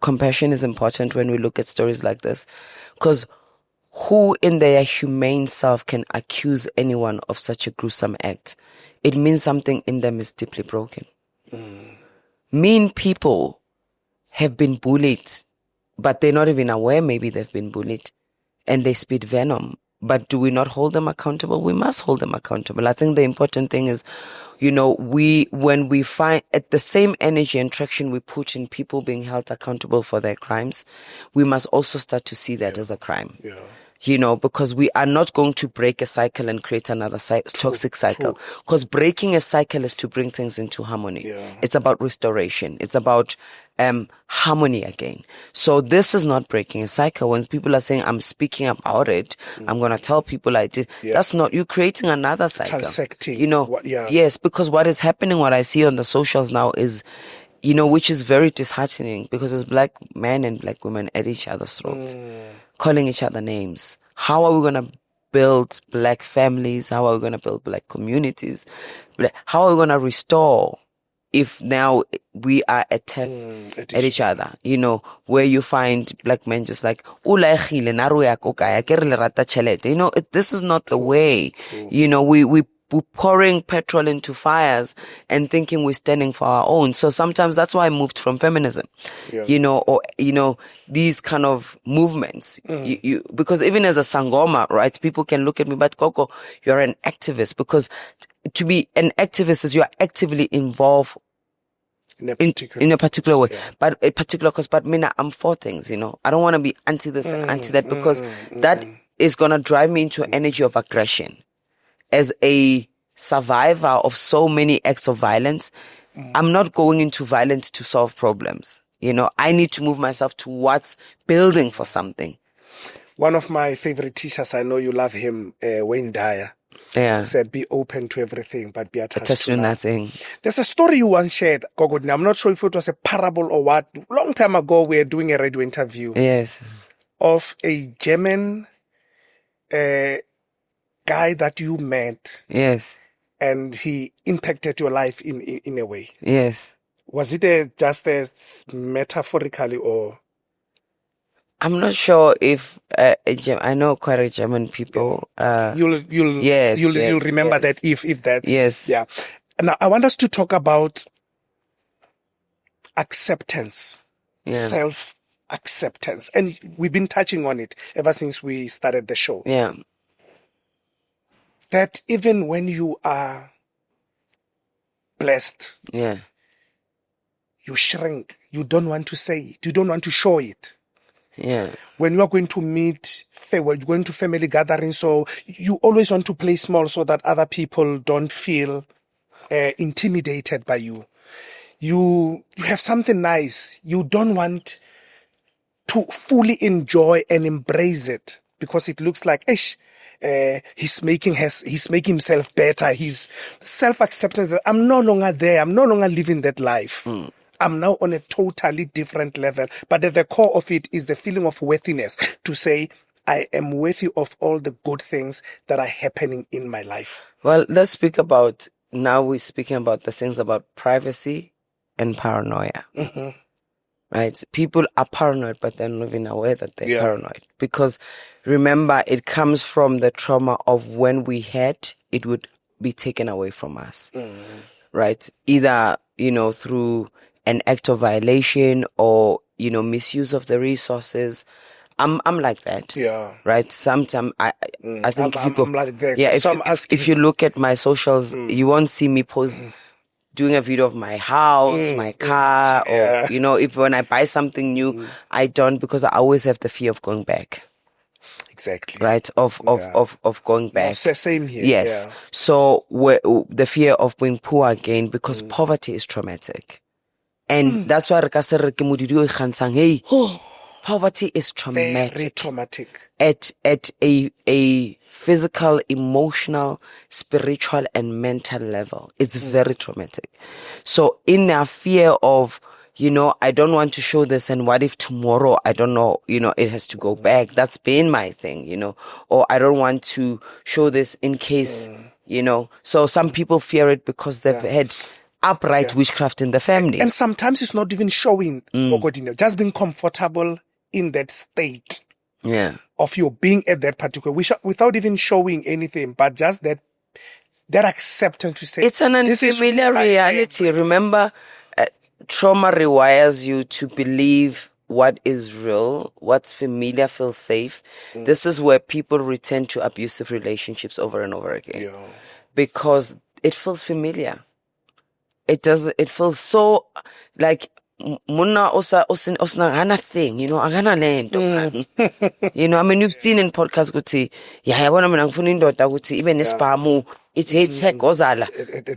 Speaker 1: compassion is important when we look at stories like this, because who in their humane self can accuse anyone of such a gruesome act? It means something in them is deeply broken. Mean people have been bullied, but they're not even aware maybe they've been bullied, and they spit venom. But do we not hold them accountable? We must hold them accountable. I think the important thing is, you know, when we find at the same energy and traction we put in people being held accountable for their crimes, we must also start to see that as a crime.
Speaker 3: Yeah.
Speaker 1: You know, because we are not going to break a cycle and create another toxic cycle. Because breaking a cycle is to bring things into harmony.
Speaker 3: Yeah.
Speaker 1: It's about restoration. It's about harmony again. So this is not breaking a cycle. When people are saying, I'm speaking about it, I'm going to tell people I did.
Speaker 3: Yeah.
Speaker 1: That's not, you're creating another cycle.
Speaker 3: Transecting.
Speaker 1: You know, yes, because what is happening, what I see on the socials now is, you know, which is very disheartening, because it's black men and black women at each other's throats, calling each other names. How are we going to build black families? How are we going to build black communities? How are we going to restore if now we are attacked at each other? You know, where you find black men just like, you know, this is not the way. You know, we're pouring petrol into fires and thinking we're standing for our own. So sometimes that's why I moved from feminism, you know, or, you know, these kind of movements, because even as a Sangoma, right, people can look at me, but Gogo, you're an activist, because to be an activist is you're actively involved in a particular way, but a particular cause. But Mina, I'm for things, you know, I don't want to be anti this and anti that, because that is going to drive me into an energy of aggression. As a survivor of so many acts of violence, I'm not going into violence to solve problems. You know, I need to move myself towards building for something.
Speaker 3: One of my favorite teachers, I know you love him, Wayne Dyer, said, be open to everything, but be attached to
Speaker 1: nothing.
Speaker 3: There's a story you once shared, Gogo Dineo. I'm not sure if it was a parable or what. Long time ago, we were doing a radio interview.
Speaker 1: Yes.
Speaker 3: Of a German guy that you met.
Speaker 1: Yes.
Speaker 3: And he impacted your life in a way.
Speaker 1: Yes.
Speaker 3: Was it just metaphorically, or?
Speaker 1: I'm not sure if I know quite a German people.
Speaker 3: You'll remember that if that's yeah. Now I want us to talk about acceptance, self-acceptance, and we've been touching on it ever since we started the show.
Speaker 1: Yeah.
Speaker 3: That even when you are blessed, you shrink. You don't want to say it. You don't want to show it.
Speaker 1: Yeah.
Speaker 3: When you are going to meet, when you're going to family gatherings, so you always want to play small so that other people don't feel intimidated by you. You have something nice. You don't want to fully enjoy and embrace it because it looks like, he's making himself better. His self-acceptance. I'm no longer there. I'm no longer living that life. I'm now on a totally different level. But at the core of it is the feeling of worthiness to say, I am worthy of all the good things that are happening in my life.
Speaker 1: Well, we're speaking about the things about privacy and paranoia. right? People are paranoid, but they're not even aware that they're paranoid. Because remember, it comes from the trauma of when we had, it would be taken away from us, right? Either, through an act of violation or, misuse of the resources. I'm like that.
Speaker 3: Yeah.
Speaker 1: Right? Sometimes I think if you go,
Speaker 3: I'm like that.
Speaker 1: yeah,
Speaker 3: So I'm asking,
Speaker 1: if you look at my socials, you won't see me post doing a video of my house, my car, or, if when I buy something new, I don't, because I always have the fear of going back.
Speaker 3: Exactly.
Speaker 1: Right? Of going back.
Speaker 3: Same here.
Speaker 1: Yes.
Speaker 3: Yeah.
Speaker 1: So the fear of being poor again, because poverty is traumatic. And that's why hey, poverty is traumatic.
Speaker 3: Very traumatic.
Speaker 1: At a physical, emotional, spiritual, and mental level. It's very traumatic. So in our fear of, I don't want to show this, and what if tomorrow, I don't know, it has to go back. That's been my thing, or I don't want to show this in case, So some people fear it because they've had upright witchcraft in the family.
Speaker 3: And sometimes it's not even showing, Gogo Dineo, just being comfortable in that state of you being at that particular, without even showing anything, but just that acceptance to say,
Speaker 1: it's an unfamiliar reality. Remember, trauma rewires you to believe what is real, what's familiar feels safe. This is where people return to abusive relationships over and over again. Because it feels familiar. It feels so like Muna osna thing, agana lento. I mean, you've seen in podcasts guti, yabona mina ngifuna indoda guti ibe nespamu, it's gozala.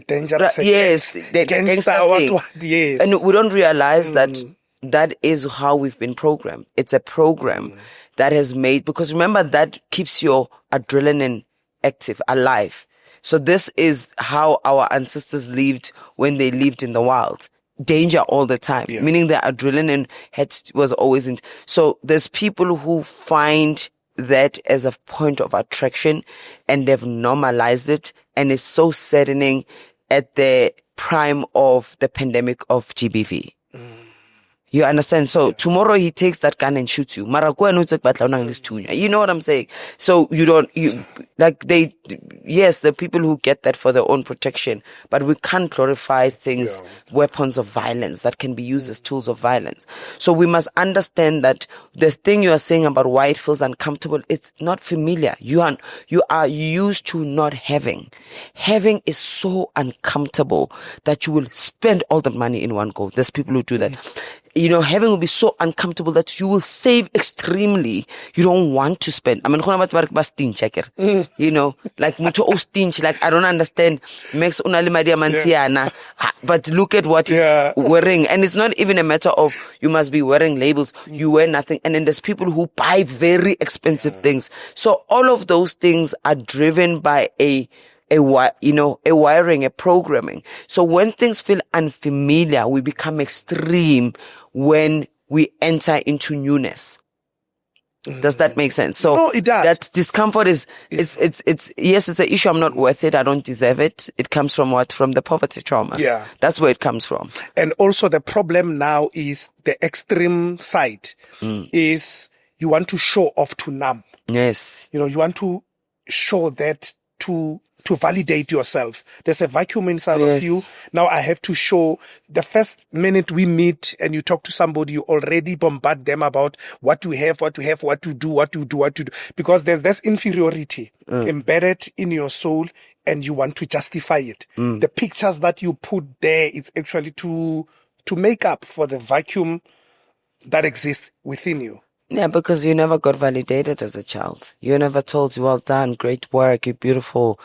Speaker 3: Dangerous.
Speaker 1: Yes, the gangster thing.
Speaker 3: Yes.
Speaker 1: And we don't realize that is how we've been programmed. It's a program that has made, because remember, that keeps your adrenaline active, alive. So this is how our ancestors lived when they lived in the wild. Danger all the time, meaning the adrenaline was always in. So there's people who find that as a point of attraction, and they've normalized it, and it's so saddening at the prime of the pandemic of GBV. You understand? So tomorrow he takes that gun and shoots you. You know what I'm saying? So yes, the people who get that for their own protection, but we can't glorify things, weapons of violence that can be used as tools of violence. So we must understand that the thing you are saying about why it feels uncomfortable, it's not familiar. You are used to not having. Having is so uncomfortable that you will spend all the money in one go. There's people who do that. Having will be so uncomfortable that you will save extremely. You don't want to spend. I mean, like mucho stinch. Like, I don't understand. Makes but look at what he's wearing, and it's not even a matter of you must be wearing labels. You wear nothing, and then there's people who buy very expensive things. So all of those things are driven by a wiring, a programming. So when things feel unfamiliar, we become extreme when we enter into newness. Does that make sense? So
Speaker 3: no, it does.
Speaker 1: That discomfort is yes, it's an issue. I'm not worth it. I don't deserve it. It comes from what? From the poverty trauma.
Speaker 3: Yeah.
Speaker 1: That's where it comes from.
Speaker 3: And also the problem now is the extreme side is you want to show off to numb.
Speaker 1: Yes.
Speaker 3: You want to show that to validate yourself. There's a vacuum inside of you. Now I have to show. The first minute we meet and you talk to somebody, you already bombard them about what to have, what to do. Because there's this inferiority embedded in your soul, and you want to justify it. The pictures that you put there, it's actually to make up for the vacuum that exists within you.
Speaker 1: Yeah, because you never got validated as a child. You never told, well done, great work, you're beautiful.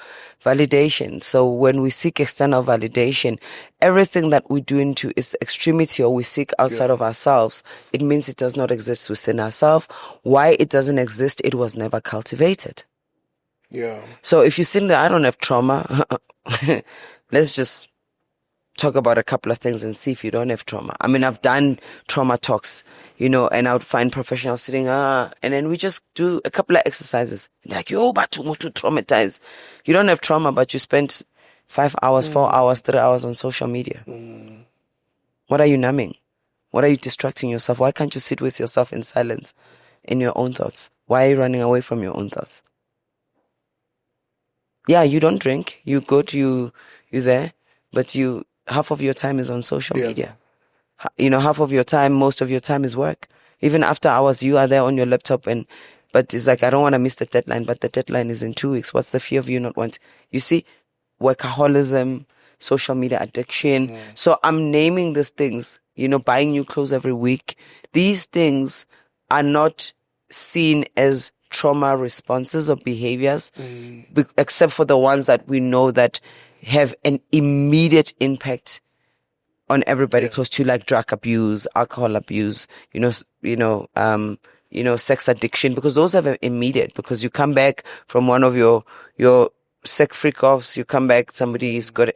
Speaker 1: Validation. So when we seek external validation, everything that we do into is extremity, or we seek outside of ourselves, it means it does not exist within ourselves. Why it doesn't exist? It was never cultivated.
Speaker 3: Yeah.
Speaker 1: So if you think that I don't have trauma, let's just talk about a couple of things and see if you don't have trauma. I mean, I've done trauma talks, and I would find professionals sitting, and then we just do a couple of exercises. Like, but too traumatized. You don't have trauma, but you spent 5 hours, 4 hours, 3 hours on social media. What are you numbing? What are you distracting yourself? Why can't you sit with yourself in silence, in your own thoughts? Why are you running away from your own thoughts? Yeah, you don't drink. You good. You there, but half of your time is on social media. Half of your time, most of your time is work. Even after hours, you are there on your laptop but it's like, I don't want to miss the deadline, but the deadline is in 2 weeks. What's the fear of you not wanting? You see, workaholism, social media addiction. So I'm naming these things, buying new clothes every week. These things are not seen as trauma responses or behaviors, except for the ones that we know that have an immediate impact on everybody close to you, like drug abuse, alcohol abuse, sex addiction, because those are immediate, because you come back from one of your sex freak offs, you come back, somebody's got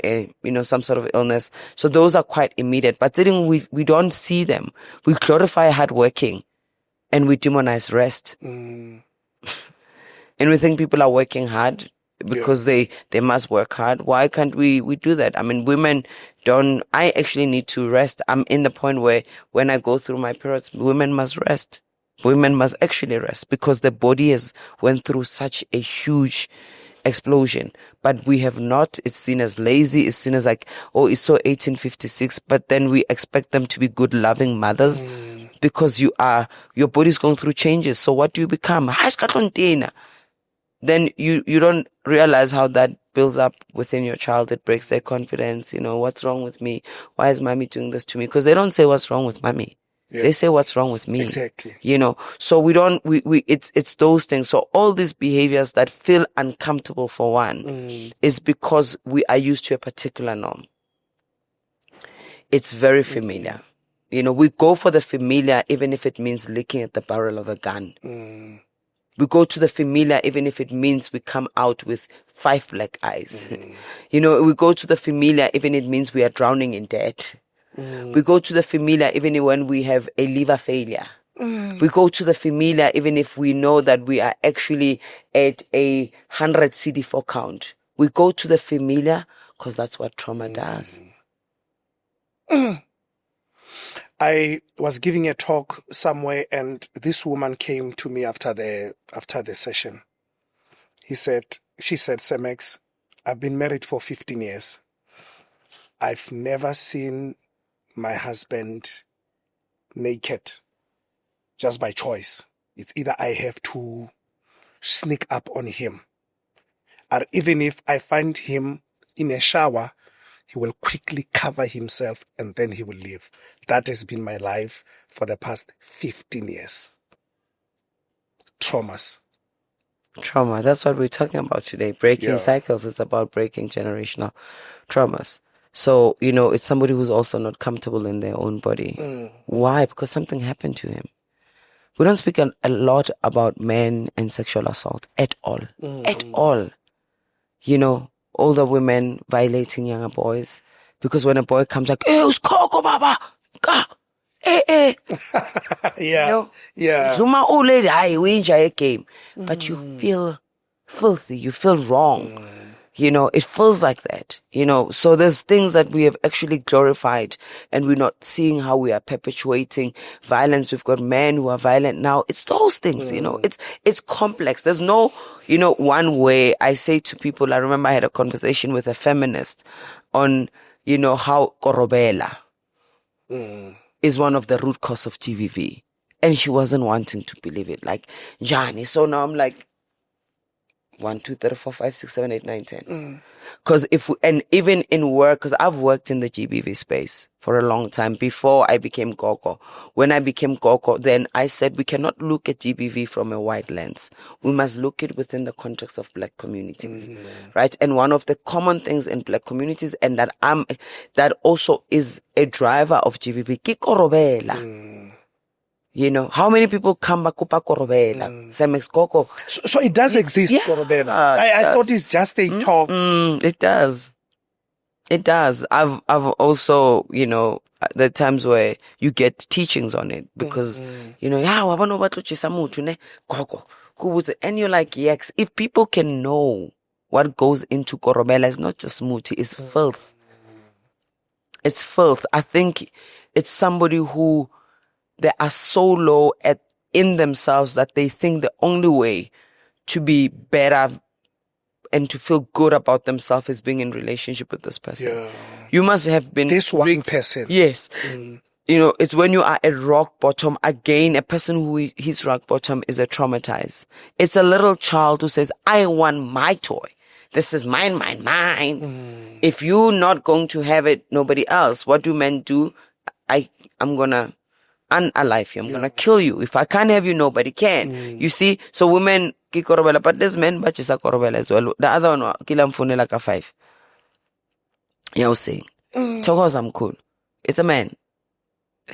Speaker 1: some sort of illness. So those are quite immediate, but we don't see them. We glorify hard working and we demonize rest. And we think people are working hard because they must work hard. Why can't we do that? I mean, women I actually need to rest. I'm in the point where when I go through my periods, women must rest. Women must actually rest because the body has went through such a huge explosion. But we have not. It's seen as lazy. It's seen as like, oh, it's so 1856. But then we expect them to be good, loving mothers because your body's going through changes. So what do you become? Then you don't realize how that builds up within your child. It breaks their confidence. What's wrong with me? Why is mommy doing this to me? Because they don't say what's wrong with mommy. Yeah. They say what's wrong with me.
Speaker 3: Exactly.
Speaker 1: So it's those things. So all these behaviors that feel uncomfortable for one is because we are used to a particular norm. It's very familiar. We go for the familiar even if it means licking at the barrel of a gun. We go to the familiar even if it means we come out with 5 black eyes. We go to the familiar even if it means we are drowning in debt. We go to the familiar even when we have a liver failure. We go to the familiar even if we know that we are actually at a 100 CD4 count. We go to the familiar because that's what trauma does.
Speaker 3: I was giving a talk somewhere and this woman came to me after the session. She said, Semex, I've been married for 15 years. I've never seen my husband naked just by choice. It's either I have to sneak up on him, or even if I find him in a shower, he will quickly cover himself and then he will leave. That has been my life for the past 15 years. Trauma.
Speaker 1: That's what we're talking about today. Breaking cycles. It's about breaking generational traumas. So, it's somebody who's also not comfortable in their own body. Why? Because something happened to him. We don't speak a lot about men and sexual assault at all. At all. Older women violating younger boys. Because when a boy comes like, hey, who's Koko, Baba? Hey. Zuma old lady, I win a game. But you feel filthy. You feel wrong. It feels like that, so there's things that we have actually glorified and we're not seeing how we are perpetuating violence. We've got men who are violent now. It's those things, it's complex. There's no, one way. I say to people, I remember I had a conversation with a feminist on, how Kgoroeadira is one of the root cause of GBV. And she wasn't wanting to believe it. Like, Johnny. So now I'm like, 1, 2, 3, 4, 5, 6, 7, 8, 9, 10. Because even in work, because I've worked in the GBV space for a long time before I became Gogo. When I became Gogo, then I said we cannot look at GBV from a white lens. We must look at it within the context of black communities, right? And one of the common things in black communities, and that also is a driver of GBV, Kgoroeadira. How many people come back to Kgoroeadira? Semex Gogo.
Speaker 3: So it does exist, Kgoroeadira. I thought it's just a talk.
Speaker 1: It does. It does. I've also, there are times where you get teachings on it because, and you're like, yes, if people can know what goes into Kgoroeadira, it's not just muti, it's filth. It's filth. I think it's somebody who they are so low in themselves that they think the only way to be better and to feel good about themselves is being in relationship with this person.
Speaker 3: Yeah.
Speaker 1: You must have been
Speaker 3: This one person.
Speaker 1: Yes. You know, it's when you are at rock bottom. Again, a person who hits rock bottom is a traumatized. It's a little child who says, I want my toy. This is mine, mine, mine. If you're not going to have it, nobody else. What do men do? I'm going to unalive you. I'm going to kill you. If I can't have you, nobody can. You see? So women, but there's men, but it's a Kgoroeadira as well. The other one, kila mfune like a 5. Yeah, I was saying. Togo's I'm cool. It's a man.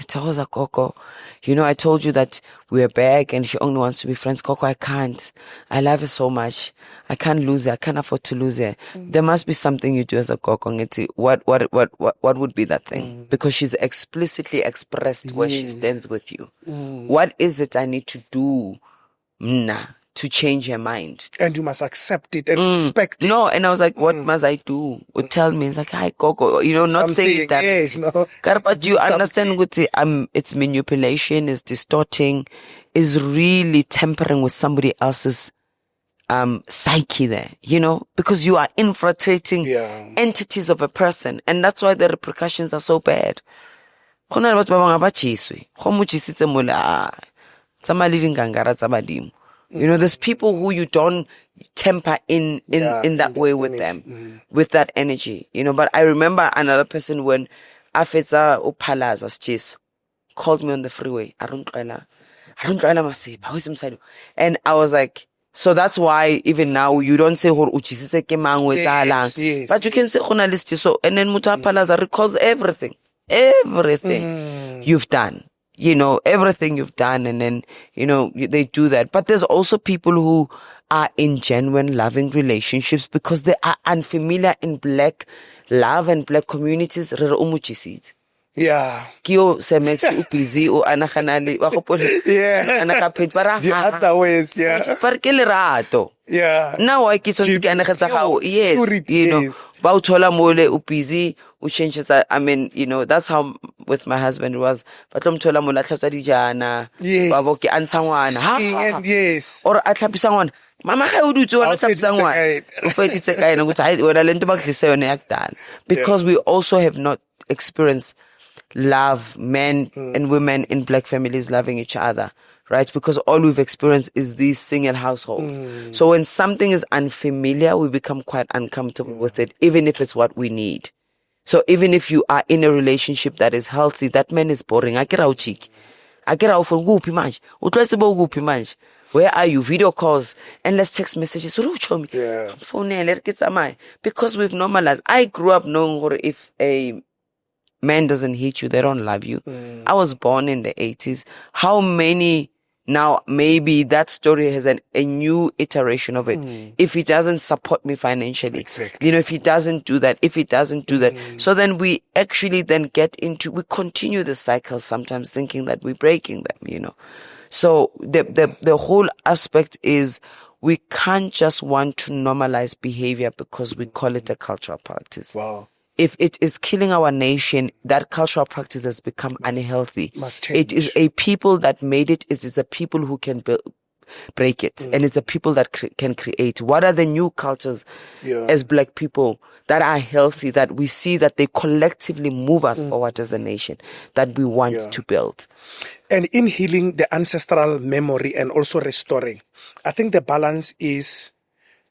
Speaker 1: Togo's Coco. You know, I told you that we're back and she only wants to be friends. Coco, I can't. I love her so much. I can't lose her. I can't afford to lose her. There must be something you do as a Coco. What would be that thing? Because she's explicitly expressed where she stands with you. What is it I need to do? To change her mind.
Speaker 3: And you must accept it and respect it.
Speaker 1: No, and I was like, what must I do? Would tell me, it's like, hi, Gogo. You know, not saying it that.
Speaker 3: Yes, no.
Speaker 1: But you understand, Guti, it's manipulation, it's distorting, is really tampering with somebody else's psyche there, you know, because you are infiltrating entities of a person. And that's why the repercussions are so bad. You know, there's people who you don't temper in that way with them, with that energy, you know. But I remember another person when Afetsa Upalaza Chis called me on the freeway. I don't Masipa. And I was like, so that's why even now you don't say yes, but you can say so. And then Mutapalaza recalls everything you've done. You know, everything you've done, and then, you know, they do that. But there's also people who are in genuine loving relationships because they are unfamiliar in black love and black communities.
Speaker 3: Yeah.
Speaker 1: Kio se makes you busy or anakanali.
Speaker 3: Yeah. The other ways, yeah. Yeah.
Speaker 1: Now I kiss on yes, you know, Bautola mole busy. Changes that. I mean, you know, that's how with my husband was. But tola mole dijana.
Speaker 3: Yes.
Speaker 1: Baboki ansangwana.
Speaker 3: Yes.
Speaker 1: Or atlapi someone. Mama how do you atlapi someone? Because we also have not experienced love, men and women in black families loving each other. Right? Because all we've experienced is these single households. So when something is unfamiliar, we become quite uncomfortable with it, even if it's what we need. So even if you are in a relationship that is healthy, that man is boring. I get out cheek. I get out for gupi manj. Where are you? Video calls, endless text messages.
Speaker 3: Yeah.
Speaker 1: Because we've normalized. I grew up knowing if a man doesn't hit you, they don't love you. I was born in the 80s. How many now, maybe that story has a new iteration of it. If he doesn't support me financially,
Speaker 3: exactly.
Speaker 1: You know, if he doesn't do that, so then we actually then we continue the cycle sometimes thinking that we're breaking them, you know. So the whole aspect is we can't just want to normalize behavior because we call it a cultural practice.
Speaker 3: Wow.
Speaker 1: If it is killing our nation, that cultural practice has become unhealthy.
Speaker 3: Must change.
Speaker 1: It is a people that made it. It is a people who can break it. And it's a people that can create. What are the new cultures as black people that are healthy, that we see that they collectively move us forward as a nation, that we want to build?
Speaker 3: And in healing the ancestral memory and also restoring, I think the balance is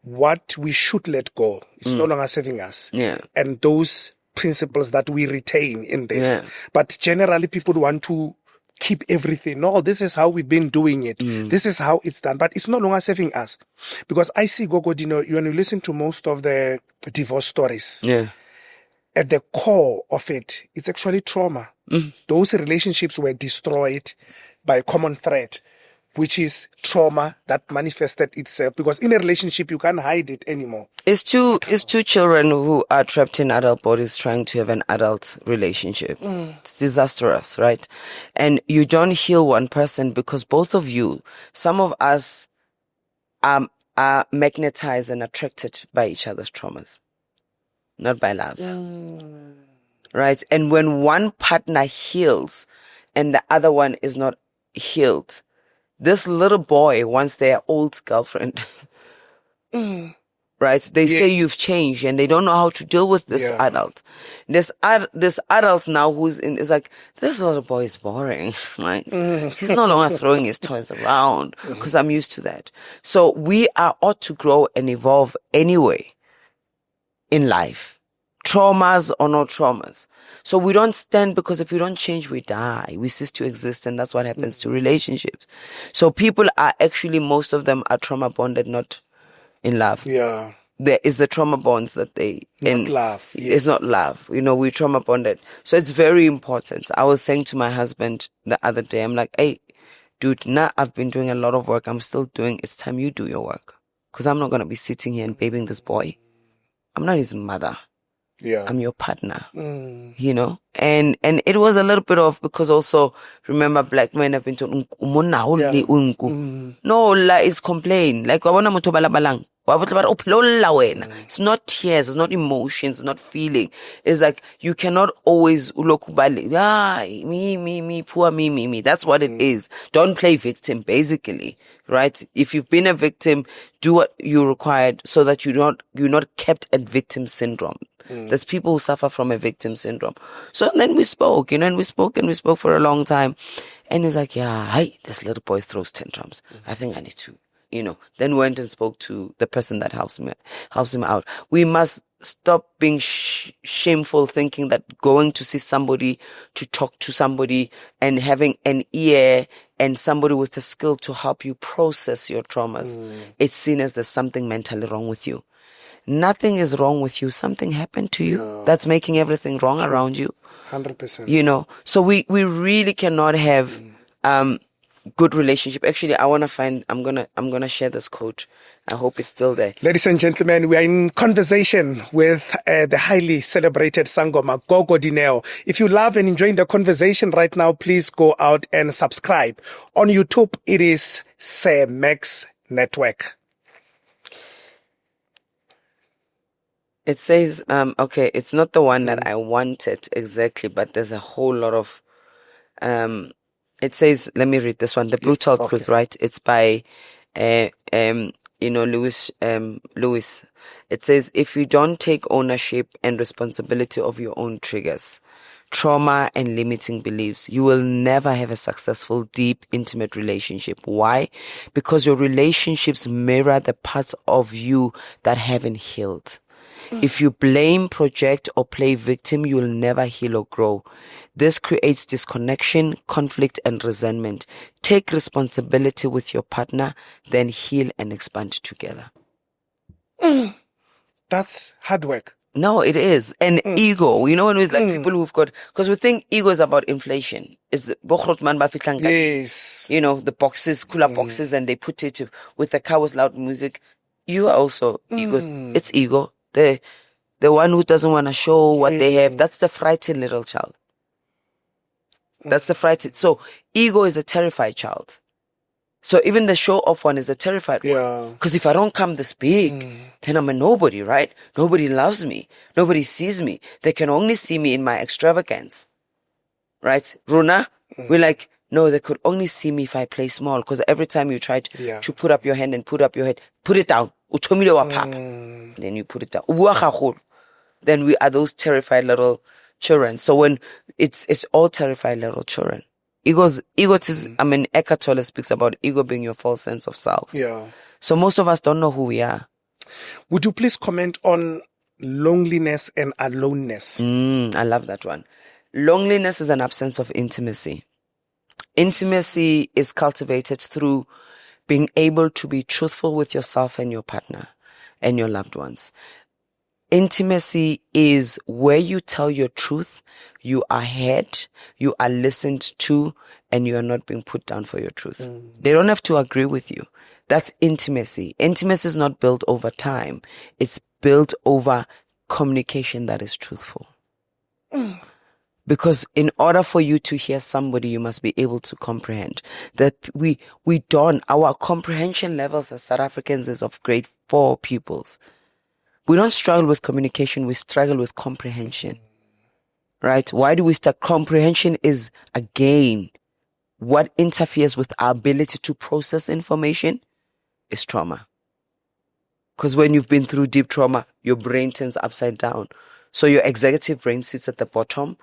Speaker 3: what we should let go. It's no longer serving us.
Speaker 1: Yeah.
Speaker 3: And those principles that we retain in this.
Speaker 1: Yeah.
Speaker 3: But generally people want to keep everything. No, this is how we've been doing it. This is how it's done. But it's no longer serving us. Because I see Gogo Dineo, when you listen to most of the divorce stories, at the core of it, it's actually trauma. Those relationships were destroyed by a common thread, which is trauma that manifested itself. Because in a relationship, you can't hide it anymore.
Speaker 1: It's two children who are trapped in adult bodies trying to have an adult relationship. It's disastrous, right? And you don't heal one person because both of you, some of us are magnetized and attracted by each other's traumas, not by love. right? And when one partner heals and the other one is not healed, this little boy wants their old girlfriend. Right? They say you've changed and they don't know how to deal with this adult. This adult now is like, this little boy is boring. Right? He's no longer throwing his toys around because I'm used to that. So we ought to grow and evolve anyway in life. Traumas or no traumas. So we don't stand, because if we don't change, we die. We cease to exist, and that's what happens to relationships. So people are actually, most of them are trauma bonded, not in love.
Speaker 3: Yeah.
Speaker 1: There is the trauma bonds that they...
Speaker 3: Not love. Yes.
Speaker 1: It's not love. We trauma bonded. So it's very important. I was saying to my husband the other day, I'm like, hey, dude, now I've been doing a lot of work. I'm still doing... It's time you do your work. Because I'm not going to be sitting here and babying this boy. I'm not his mother.
Speaker 3: Yeah.
Speaker 1: I'm your partner. And it was a little bit of, because also, remember, black men have been told, no, la is complain. Like, it's not tears, it's not emotions, it's not feeling. It's like, you cannot always, me, poor me. That's what it is. Don't play victim, basically, right? If you've been a victim, do what you required so that you're not kept at victim syndrome. There's people who suffer from a victim syndrome. So then we spoke, and we spoke for a long time. And he's like, this little boy throws tantrums. I think I need to, then went and spoke to the person that helps him out. We must stop being shameful, thinking that going to see somebody, to talk to somebody, and having an ear and somebody with a skill to help you process your traumas, it's seen as there's something mentally wrong with you. Nothing is wrong with you. Something happened to you that's making everything wrong around you.
Speaker 3: 100%.
Speaker 1: So we really cannot have good relationship. Actually, I want to find, I'm gonna share this quote. I hope it's still there.
Speaker 3: Ladies and gentlemen, we are in conversation with the highly celebrated Sangoma, Gogo Dineo. If you love and enjoying the conversation right now, please go out and subscribe. On YouTube, it is Max Network.
Speaker 1: It says, okay, it's not the one that I wanted exactly, but there's a whole lot of, it says, let me read this one, The Brutal Truth, right? It's by, Lewis. It says, if you don't take ownership and responsibility of your own triggers, trauma and limiting beliefs, you will never have a successful, deep, intimate relationship. Why? Because your relationships mirror the parts of you that haven't healed. If you blame, project, or play victim, you will never heal or grow. This creates disconnection, conflict, and resentment. Take responsibility with your partner, then heal and expand together.
Speaker 3: That's hard work.
Speaker 1: No, it is. And ego, when it's like people who've got, because we think ego is about inflation. It's yes. The boxes, cooler boxes, and they put it with the car with loud music. You are also ego. It's ego. The one who doesn't want to show what they have, that's the frightened little child. That's the frightened. So ego is a terrified child. So even the show-off one is a terrified one. Because if I don't come this big, then I'm a nobody, right? Nobody loves me. Nobody sees me. They can only see me in my extravagance. Right? Runa, we're like, no, they could only see me if I play small. Because every time you try to put up your hand and put up your head, put it down. Then you put it down. Then we are those terrified little children. So when it's all terrified little children. Egotism, Eckhart Tolle speaks about ego being your false sense of self. Yeah. So most of us don't know who we are.
Speaker 3: Would you please comment on loneliness and aloneness?
Speaker 1: I love that one. Loneliness is an absence of intimacy. Intimacy is cultivated through being able to be truthful with yourself and your partner and your loved ones. Intimacy is where you tell your truth, you are heard, you are listened to, and you are not being put down for your truth. They don't have to agree with you. That's intimacy. Intimacy is not built over time. It's built over communication that is truthful. Because in order for you to hear somebody, you must be able to comprehend. That our comprehension levels as South Africans is of grade 4 pupils. We don't struggle with communication, we struggle with comprehension. right? Why do we start? Comprehension is, again, what interferes with our ability to process information is trauma. Because when you've been through deep trauma, your brain turns upside down. So your executive brain sits at the bottom,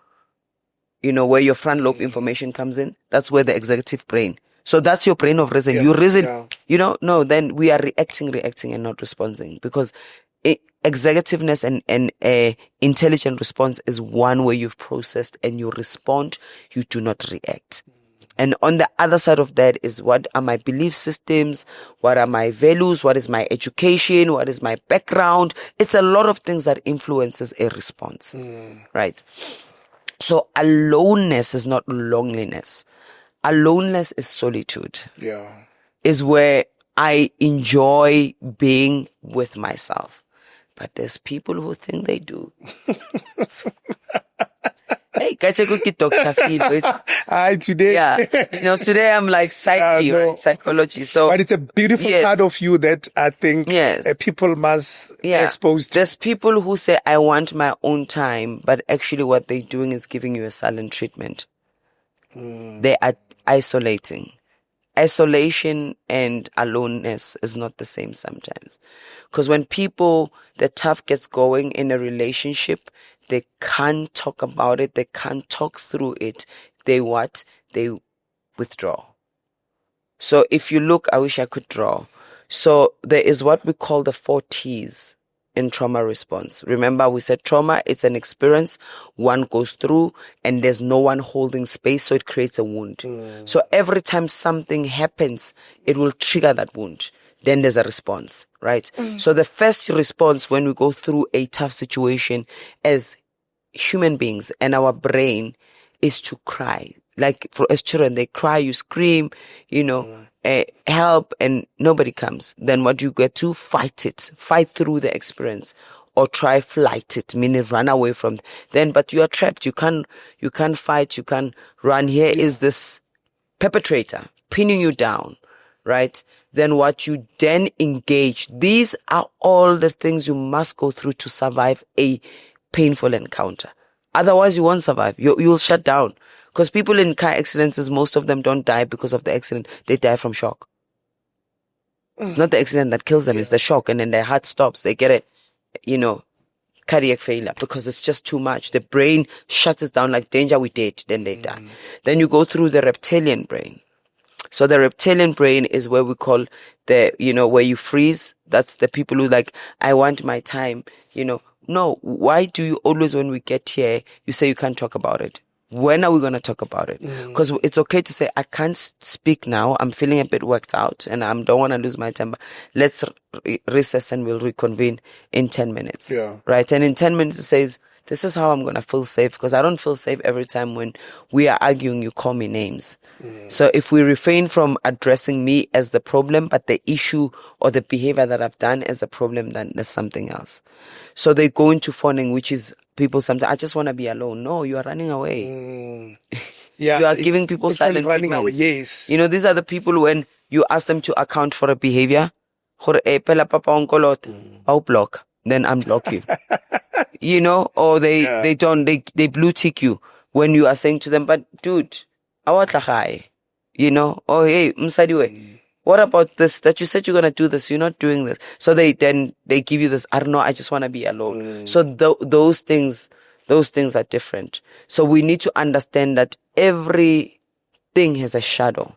Speaker 1: where your front lobe information comes in. That's where the executive brain. So that's your brain of reason. You reason, no, then we are reacting and not responding. Because executiveness and intelligent response is one where you've processed and you respond, you do not react. And on the other side of that is, what are my belief systems? What are my values? What is my education? What is my background? It's a lot of things that influences a response, right? So aloneness is not loneliness. Aloneness is solitude.
Speaker 3: Yeah.
Speaker 1: Is where I enjoy being with myself. But there's people who think they do. Hey, Kacheko ki Dr. Phil.
Speaker 3: Hi, today.
Speaker 1: Yeah. Today I'm like psyche, right? Psychology. So,
Speaker 3: but it's a beautiful part of you that I think people must expose to.
Speaker 1: There's people who say, I want my own time, but actually what they're doing is giving you a silent treatment. They are isolating. Isolation and aloneness is not the same sometimes. Because when the tough gets going in a relationship, they can't talk about it. They can't talk through it. They withdraw. So if you look, I wish I could draw. So there is what we call the 4 T's in trauma response. Remember, we said trauma, it's an experience one goes through and there's no one holding space, so it creates a wound. So every time something happens, it will trigger that wound. Then there's a response, right? So the first response when we go through a tough situation as human beings and our brain is to cry. Like as children, they cry, you scream, help, and nobody comes. Then what you get to? Fight through the experience, or try flight it, meaning run away from. But you are trapped. You can't fight. You can't run. Here is this perpetrator pinning you down, right? Then what you then engage. These are all the things you must go through to survive a painful encounter. Otherwise, you won't survive. You'll shut down. Because people in car accidents, most of them don't die because of the accident. They die from shock. It's not the accident that kills them. It's the shock. And then their heart stops. They get cardiac failure because it's just too much. The brain shuts it down like danger, we dead. Then they die. Then you go through the reptilian brain. So the reptilian brain is where we call where you freeze. That's the people who I want my time. No, why do you always, when we get here, you say you can't talk about it? When are we going to talk about it? Because it's okay to say, I can't speak now. I'm feeling a bit worked out and I don't want to lose my temper. Let's recess and we'll reconvene in 10 minutes.
Speaker 3: Yeah.
Speaker 1: Right? And in 10 minutes it says, this is how I'm going to feel safe, because I don't feel safe every time when we are arguing, you call me names. So if we refrain from addressing me as the problem, but the issue or the behavior that I've done as a problem, then there's something else. So they go into phoning, which is people sometimes, I just want to be alone. No, you are running away.
Speaker 3: Yeah,
Speaker 1: you are giving people silent
Speaker 3: running away.
Speaker 1: treatments.
Speaker 3: Yes.
Speaker 1: These are the people when you ask them to account for a behavior, I'll block, then unblock you. Or they don't, they blue tick you when you are saying to them, but dude, or hey, msadiwe, what about this, that you said you're going to do this, you're not doing this. So they give you this, I don't know, I just want to be alone. So those things are different. So we need to understand that everything has a shadow,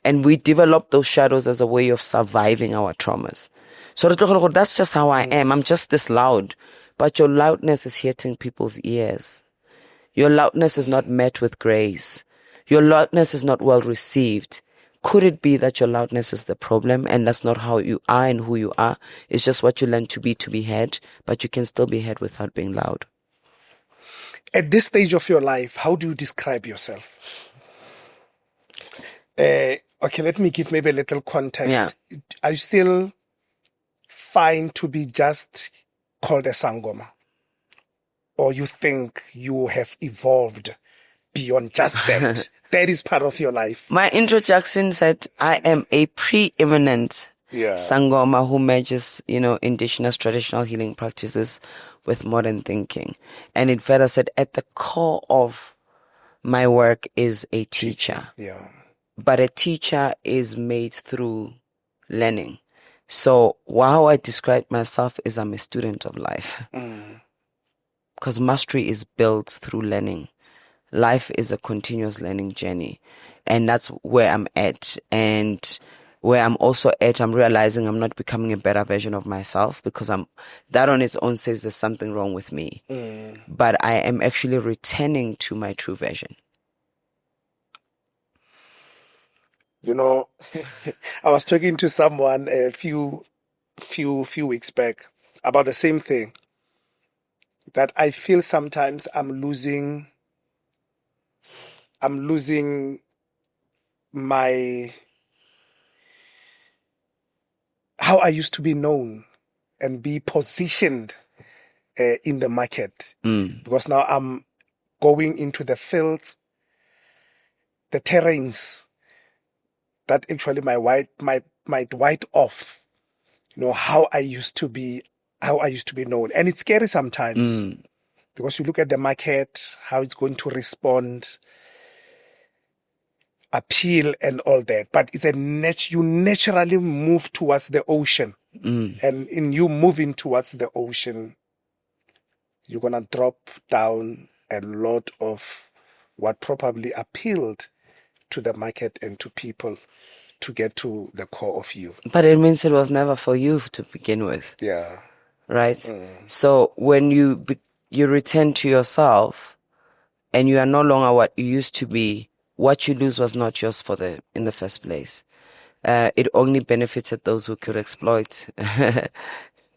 Speaker 1: and we develop those shadows as a way of surviving our traumas. So that's just how I am. I'm just this loud. But your loudness is hitting people's ears. Your loudness is not met with grace. Your loudness is not well received. Could it be that your loudness is the problem and that's not how you are and who you are? It's just what you learn to be heard, but you can still be heard without being loud.
Speaker 3: At this stage of your life, how do you describe yourself? Okay, let me give maybe a little context.
Speaker 1: Yeah.
Speaker 3: Are you still fine to be just called a Sangoma? Or you think you have evolved beyond just that? That is part of your life.
Speaker 1: My introduction said I am a preeminent Sangoma who merges, indigenous traditional healing practices with modern thinking. And it further said, at the core of my work is a teacher.
Speaker 3: Yeah.
Speaker 1: But a teacher is made through learning. So how I describe myself is I'm a student of life. Because mastery is built through learning. Life is a continuous learning journey. And that's where I'm at. And where I'm also at, I'm realizing I'm not becoming a better version of myself, because that on its own says there's something wrong with me. But I am actually returning to my true version.
Speaker 3: You know, I was talking to someone a few weeks back about the same thing. That I feel sometimes I'm losing my how I used to be known and be positioned in the market. Because now I'm going into the fields, the terrains that actually might white off, how I used to be known. And it's scary sometimes because you look at the market, how it's going to respond, appeal and all that. But it's you naturally move towards the ocean. And in you moving towards the ocean, you're going to drop down a lot of what probably appealed to the market and to people to get to the core of you.
Speaker 1: But it means it was never for you to begin with.
Speaker 3: Yeah.
Speaker 1: Right? So when you return to yourself and you are no longer what you used to be, what you lose was not yours in the first place. It only benefited those who could exploit,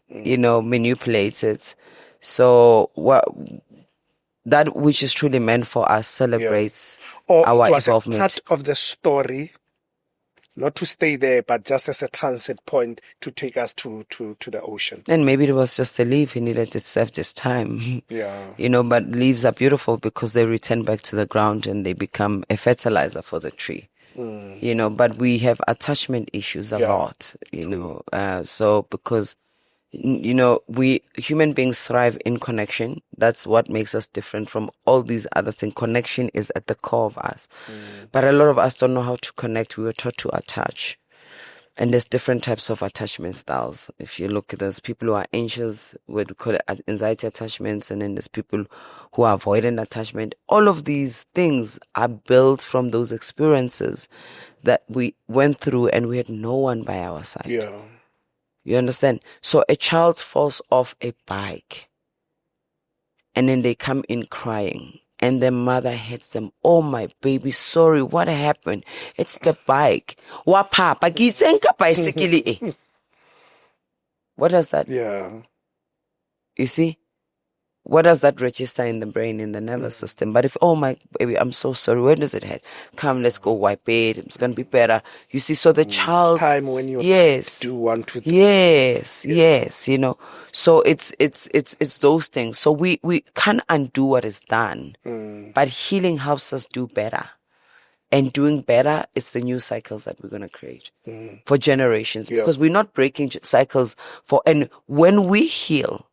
Speaker 1: manipulate it. So that which is truly meant for us celebrates
Speaker 3: or
Speaker 1: our
Speaker 3: it was
Speaker 1: involvement.
Speaker 3: A part of the story, not to stay there, but just as a transit point to take us to the ocean.
Speaker 1: And maybe it was just a leaf. He needed to serve this time.
Speaker 3: Yeah.
Speaker 1: But leaves are beautiful because they return back to the ground and they become a fertilizer for the tree. But we have attachment issues a lot, so because we human beings thrive in connection. That's what makes us different from all these other things. Connection is at the core of us. But a lot of us don't know how to connect. We were taught to attach. And there's different types of attachment styles. If you look at there's people who are anxious, we call it anxiety attachments, and then there's people who are avoidant attachment. All of these things are built from those experiences that we went through and we had no one by our side.
Speaker 3: Yeah.
Speaker 1: You understand? So a child falls off a bike and then they come in crying and their mother hits them. Oh, my baby, sorry, what happened? It's the bike. Wa papa, gizenka bicycle e. What does that?
Speaker 3: Yeah.
Speaker 1: You see? What does that register in the brain, in the nervous system? But if, oh, my baby, I'm so sorry. Where does it head? Come, let's go wipe it. It's going to be better. You see, so the child.
Speaker 3: It's time when you do want to.
Speaker 1: Yes. So it's those things. So we can't undo what is done. But healing helps us do better. And doing better, it's the new cycles that we're going to create for generations. Because we're not breaking cycles and when we heal,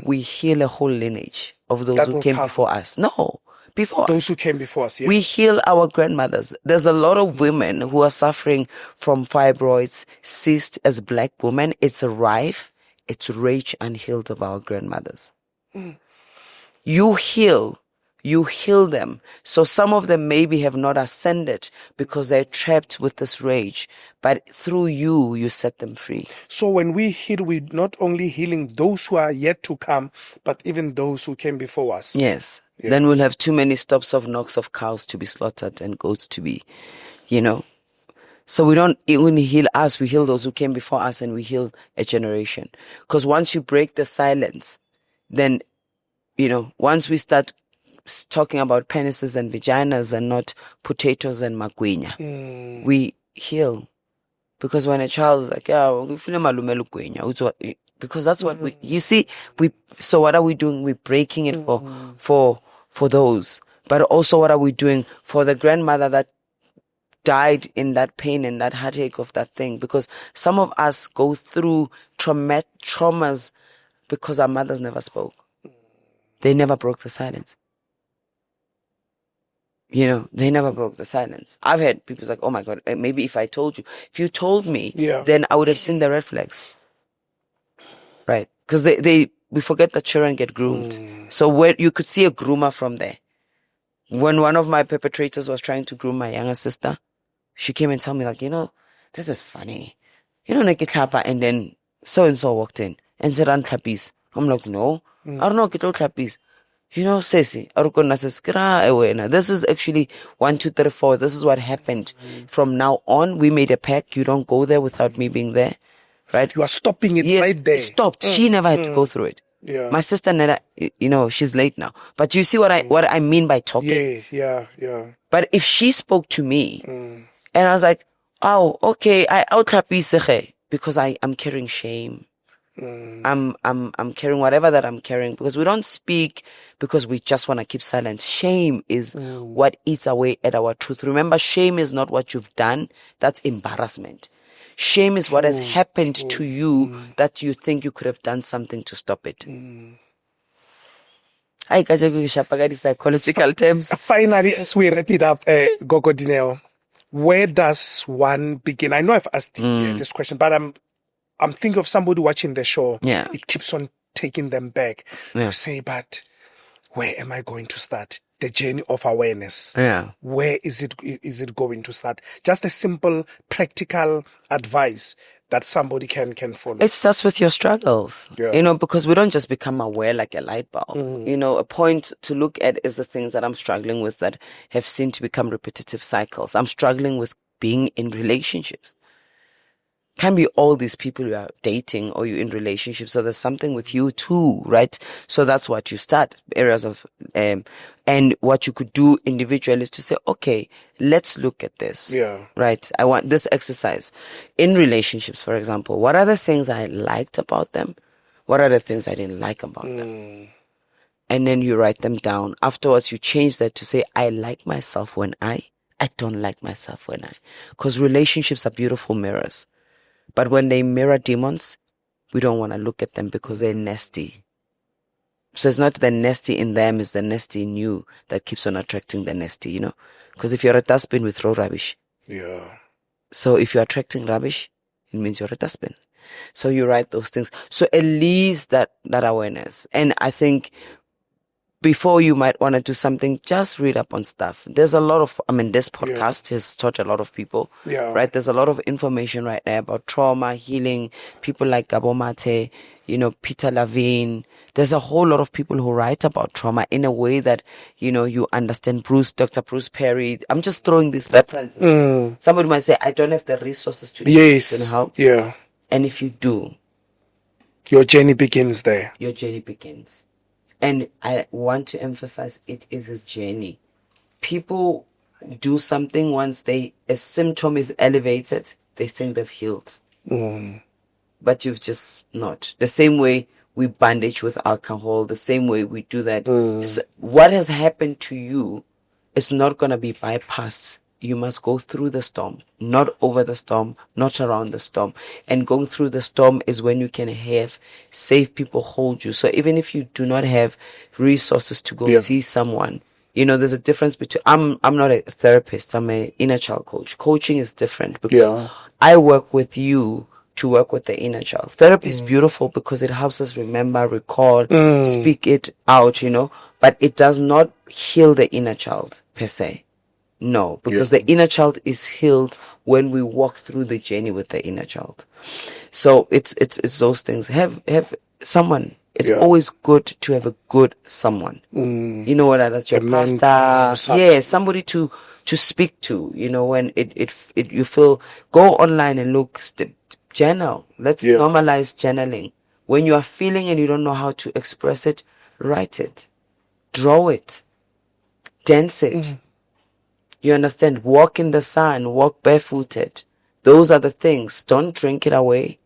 Speaker 1: we heal a whole lineage of those who came before us. No, before
Speaker 3: those who came before us. Yeah.
Speaker 1: We heal our grandmothers. There's a lot of women who are suffering from fibroids, cysts as black women. It's a rife, it's rage unhealed of our grandmothers. You heal them. So some of them maybe have not ascended because they're trapped with this rage. But through you set them free.
Speaker 3: So when we heal, we're not only healing those who are yet to come, but even those who came before us.
Speaker 1: Yes. Yeah. Then we'll have too many stops of knocks of cows to be slaughtered and goats to be, So we don't only heal us, we heal those who came before us and we heal a generation. Because once you break the silence, then, once we start talking about penises and vaginas and not potatoes and magwinya, we heal. Because when a child is like, because that's what you see, so what are we doing? We're breaking it for those. But also what are we doing for the grandmother that died in that pain and that heartache of that thing? Because some of us go through traumas because our mothers never spoke. they never broke the silence. You know, they never broke the silence. I've had people like, oh my God, maybe if you told me, then I would have seen the red flags. Right. Because we forget that children get groomed. So where you could see a groomer from there. When one of my perpetrators was trying to groom my younger sister, she came and told me like, this is funny. Nekitlapa, and then so-and-so walked in and said, "Antlapis." I'm like, no, I don't know, Kitlapis. Sesi, this is actually 1, 2, 3, 4. This is what happened. From now on, we made a pact. You don't go there without me being there. Right?
Speaker 3: You are stopping it right there.
Speaker 1: Stopped. She never had to go through it.
Speaker 3: Yeah.
Speaker 1: My sister never, she's late now. But you see what I mean by talking?
Speaker 3: Yeah.
Speaker 1: But if she spoke to me, and I was like, oh, okay, because I'm carrying shame. I'm carrying whatever that I'm carrying, because we don't speak because we just want to keep silent. Shame is what eats away at our truth. Remember, shame is not what you've done. That's embarrassment. Shame is what has happened to you that you think you could have done something to stop it. Psychological terms.
Speaker 3: Finally, as we wrap it up, Gogo Dineo, where does one begin? I know I've asked this question, but I'm thinking of somebody watching the show.
Speaker 1: Yeah.
Speaker 3: It keeps on taking them back to say, but where am I going to start? The journey of awareness.
Speaker 1: Yeah.
Speaker 3: Where is it going to start? Just a simple, practical advice that somebody can follow.
Speaker 1: It starts with your struggles. Because we don't just become aware like a light bulb. A point to look at is the things that I'm struggling with that have seemed to become repetitive cycles. I'm struggling with being in relationships. Can be all these people you are dating or you're in relationships. So there's something with you too, right? So that's what you start, areas of, and what you could do individually is to say, okay, let's look at this.
Speaker 3: Yeah.
Speaker 1: Right? I want this exercise. In relationships, for example, what are the things I liked about them? What are the things I didn't like about them? And then you write them down. Afterwards, you change that to say, I like myself when I don't like myself when I. Because relationships are beautiful mirrors. But when they mirror demons, we don't want to look at them because they're nasty. So it's not the nasty in them, it's the nasty in you that keeps on attracting the nasty, Because if you're a dustbin, we throw rubbish.
Speaker 3: Yeah.
Speaker 1: So if you're attracting rubbish, it means you're a dustbin. So you write those things. So at least that awareness. And I think before you might want to do something, just read up on stuff. There's a lot of, this podcast has taught a lot of people, right? There's a lot of information right there about trauma, healing, people like Gabo Mate, Peter Levine. There's a whole lot of people who write about trauma in a way that, you understand. Dr. Bruce Perry. I'm just throwing these references. Somebody might say, I don't have the resources to help.
Speaker 3: Yeah.
Speaker 1: And if you do,
Speaker 3: your journey begins there.
Speaker 1: Your journey begins. And I want to emphasize it is a journey. People do something once a symptom is elevated, they think they've healed. But you've just not. The same way we bandage with alcohol, the same way we do that. So what has happened to you is not going to be bypassed. You must go through the storm, not over the storm, not around the storm. And going through the storm is when you can have safe people hold you. So even if you do not have resources to go see someone, there's a difference between, I'm not a therapist, I'm an inner child coach. Coaching is different because I work with you to work with the inner child. Therapy is beautiful because it helps us remember, recall, speak it out, but it does not heal the inner child per se. No, because the inner child is healed when we walk through the journey with the inner child. So it's those things. Have someone. It's always good to have a good someone. You know what? That's your pastor. Yeah, somebody to speak to. When it you feel, go online and look. Journal. Let's normalize journaling. When you are feeling and you don't know how to express it, write it, draw it, dance it. You understand? Walk in the sun, walk barefooted. Those are the things. Don't drink it away.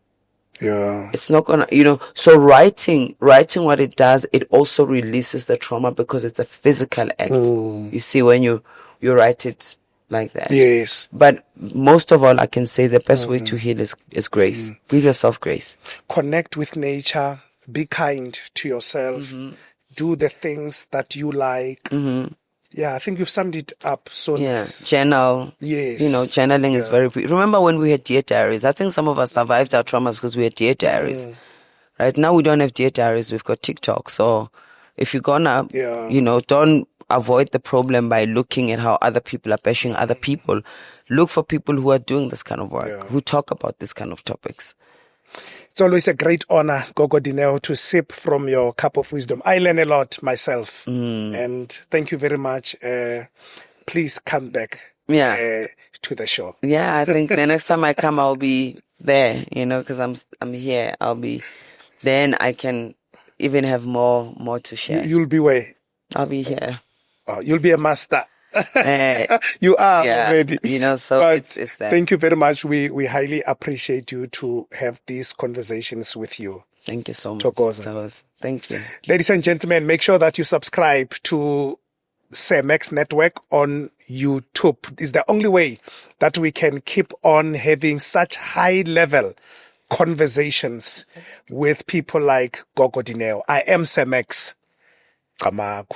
Speaker 3: Yeah.
Speaker 1: It's not gonna, so writing what it does, it also releases the trauma because it's a physical act. You see, when you write it like that.
Speaker 3: Yes.
Speaker 1: But most of all, I can say the best way to heal is grace. Give yourself grace.
Speaker 3: Connect with nature. Be kind to yourself. do the things that you like. Yeah, I think you've summed it up so nice.
Speaker 1: Journal.
Speaker 3: Yes.
Speaker 1: Journaling is very... Remember when we had Dear Diaries? I think some of us survived our traumas because we had Dear Diaries. Right now we don't have Dear Diaries. We've got TikTok. So if you're gonna, don't avoid the problem by looking at how other people are bashing other people. Look for people who are doing this kind of work, who talk about this kind of topics.
Speaker 3: It's always a great honor, Gogo Dineo, to sip from your cup of wisdom. I learn a lot myself. And thank you very much. Please come back to the show.
Speaker 1: Yeah, I think the next time I come, I'll be there, because I'm here. I'll be... Then I can even have more to share.
Speaker 3: You'll be where?
Speaker 1: I'll be here.
Speaker 3: Oh, you'll be a master. You are already.
Speaker 1: So but it's that.
Speaker 3: Thank you very much. We highly appreciate you to have these conversations with you.
Speaker 1: Thank you so much.
Speaker 3: Thokoza.
Speaker 1: Thank you.
Speaker 3: Ladies and gentlemen, make sure that you subscribe to CEMEX Network on YouTube. It's the only way that we can keep on having such high-level conversations with people like Gogo Dineo. I am CEMEX. Kamaku.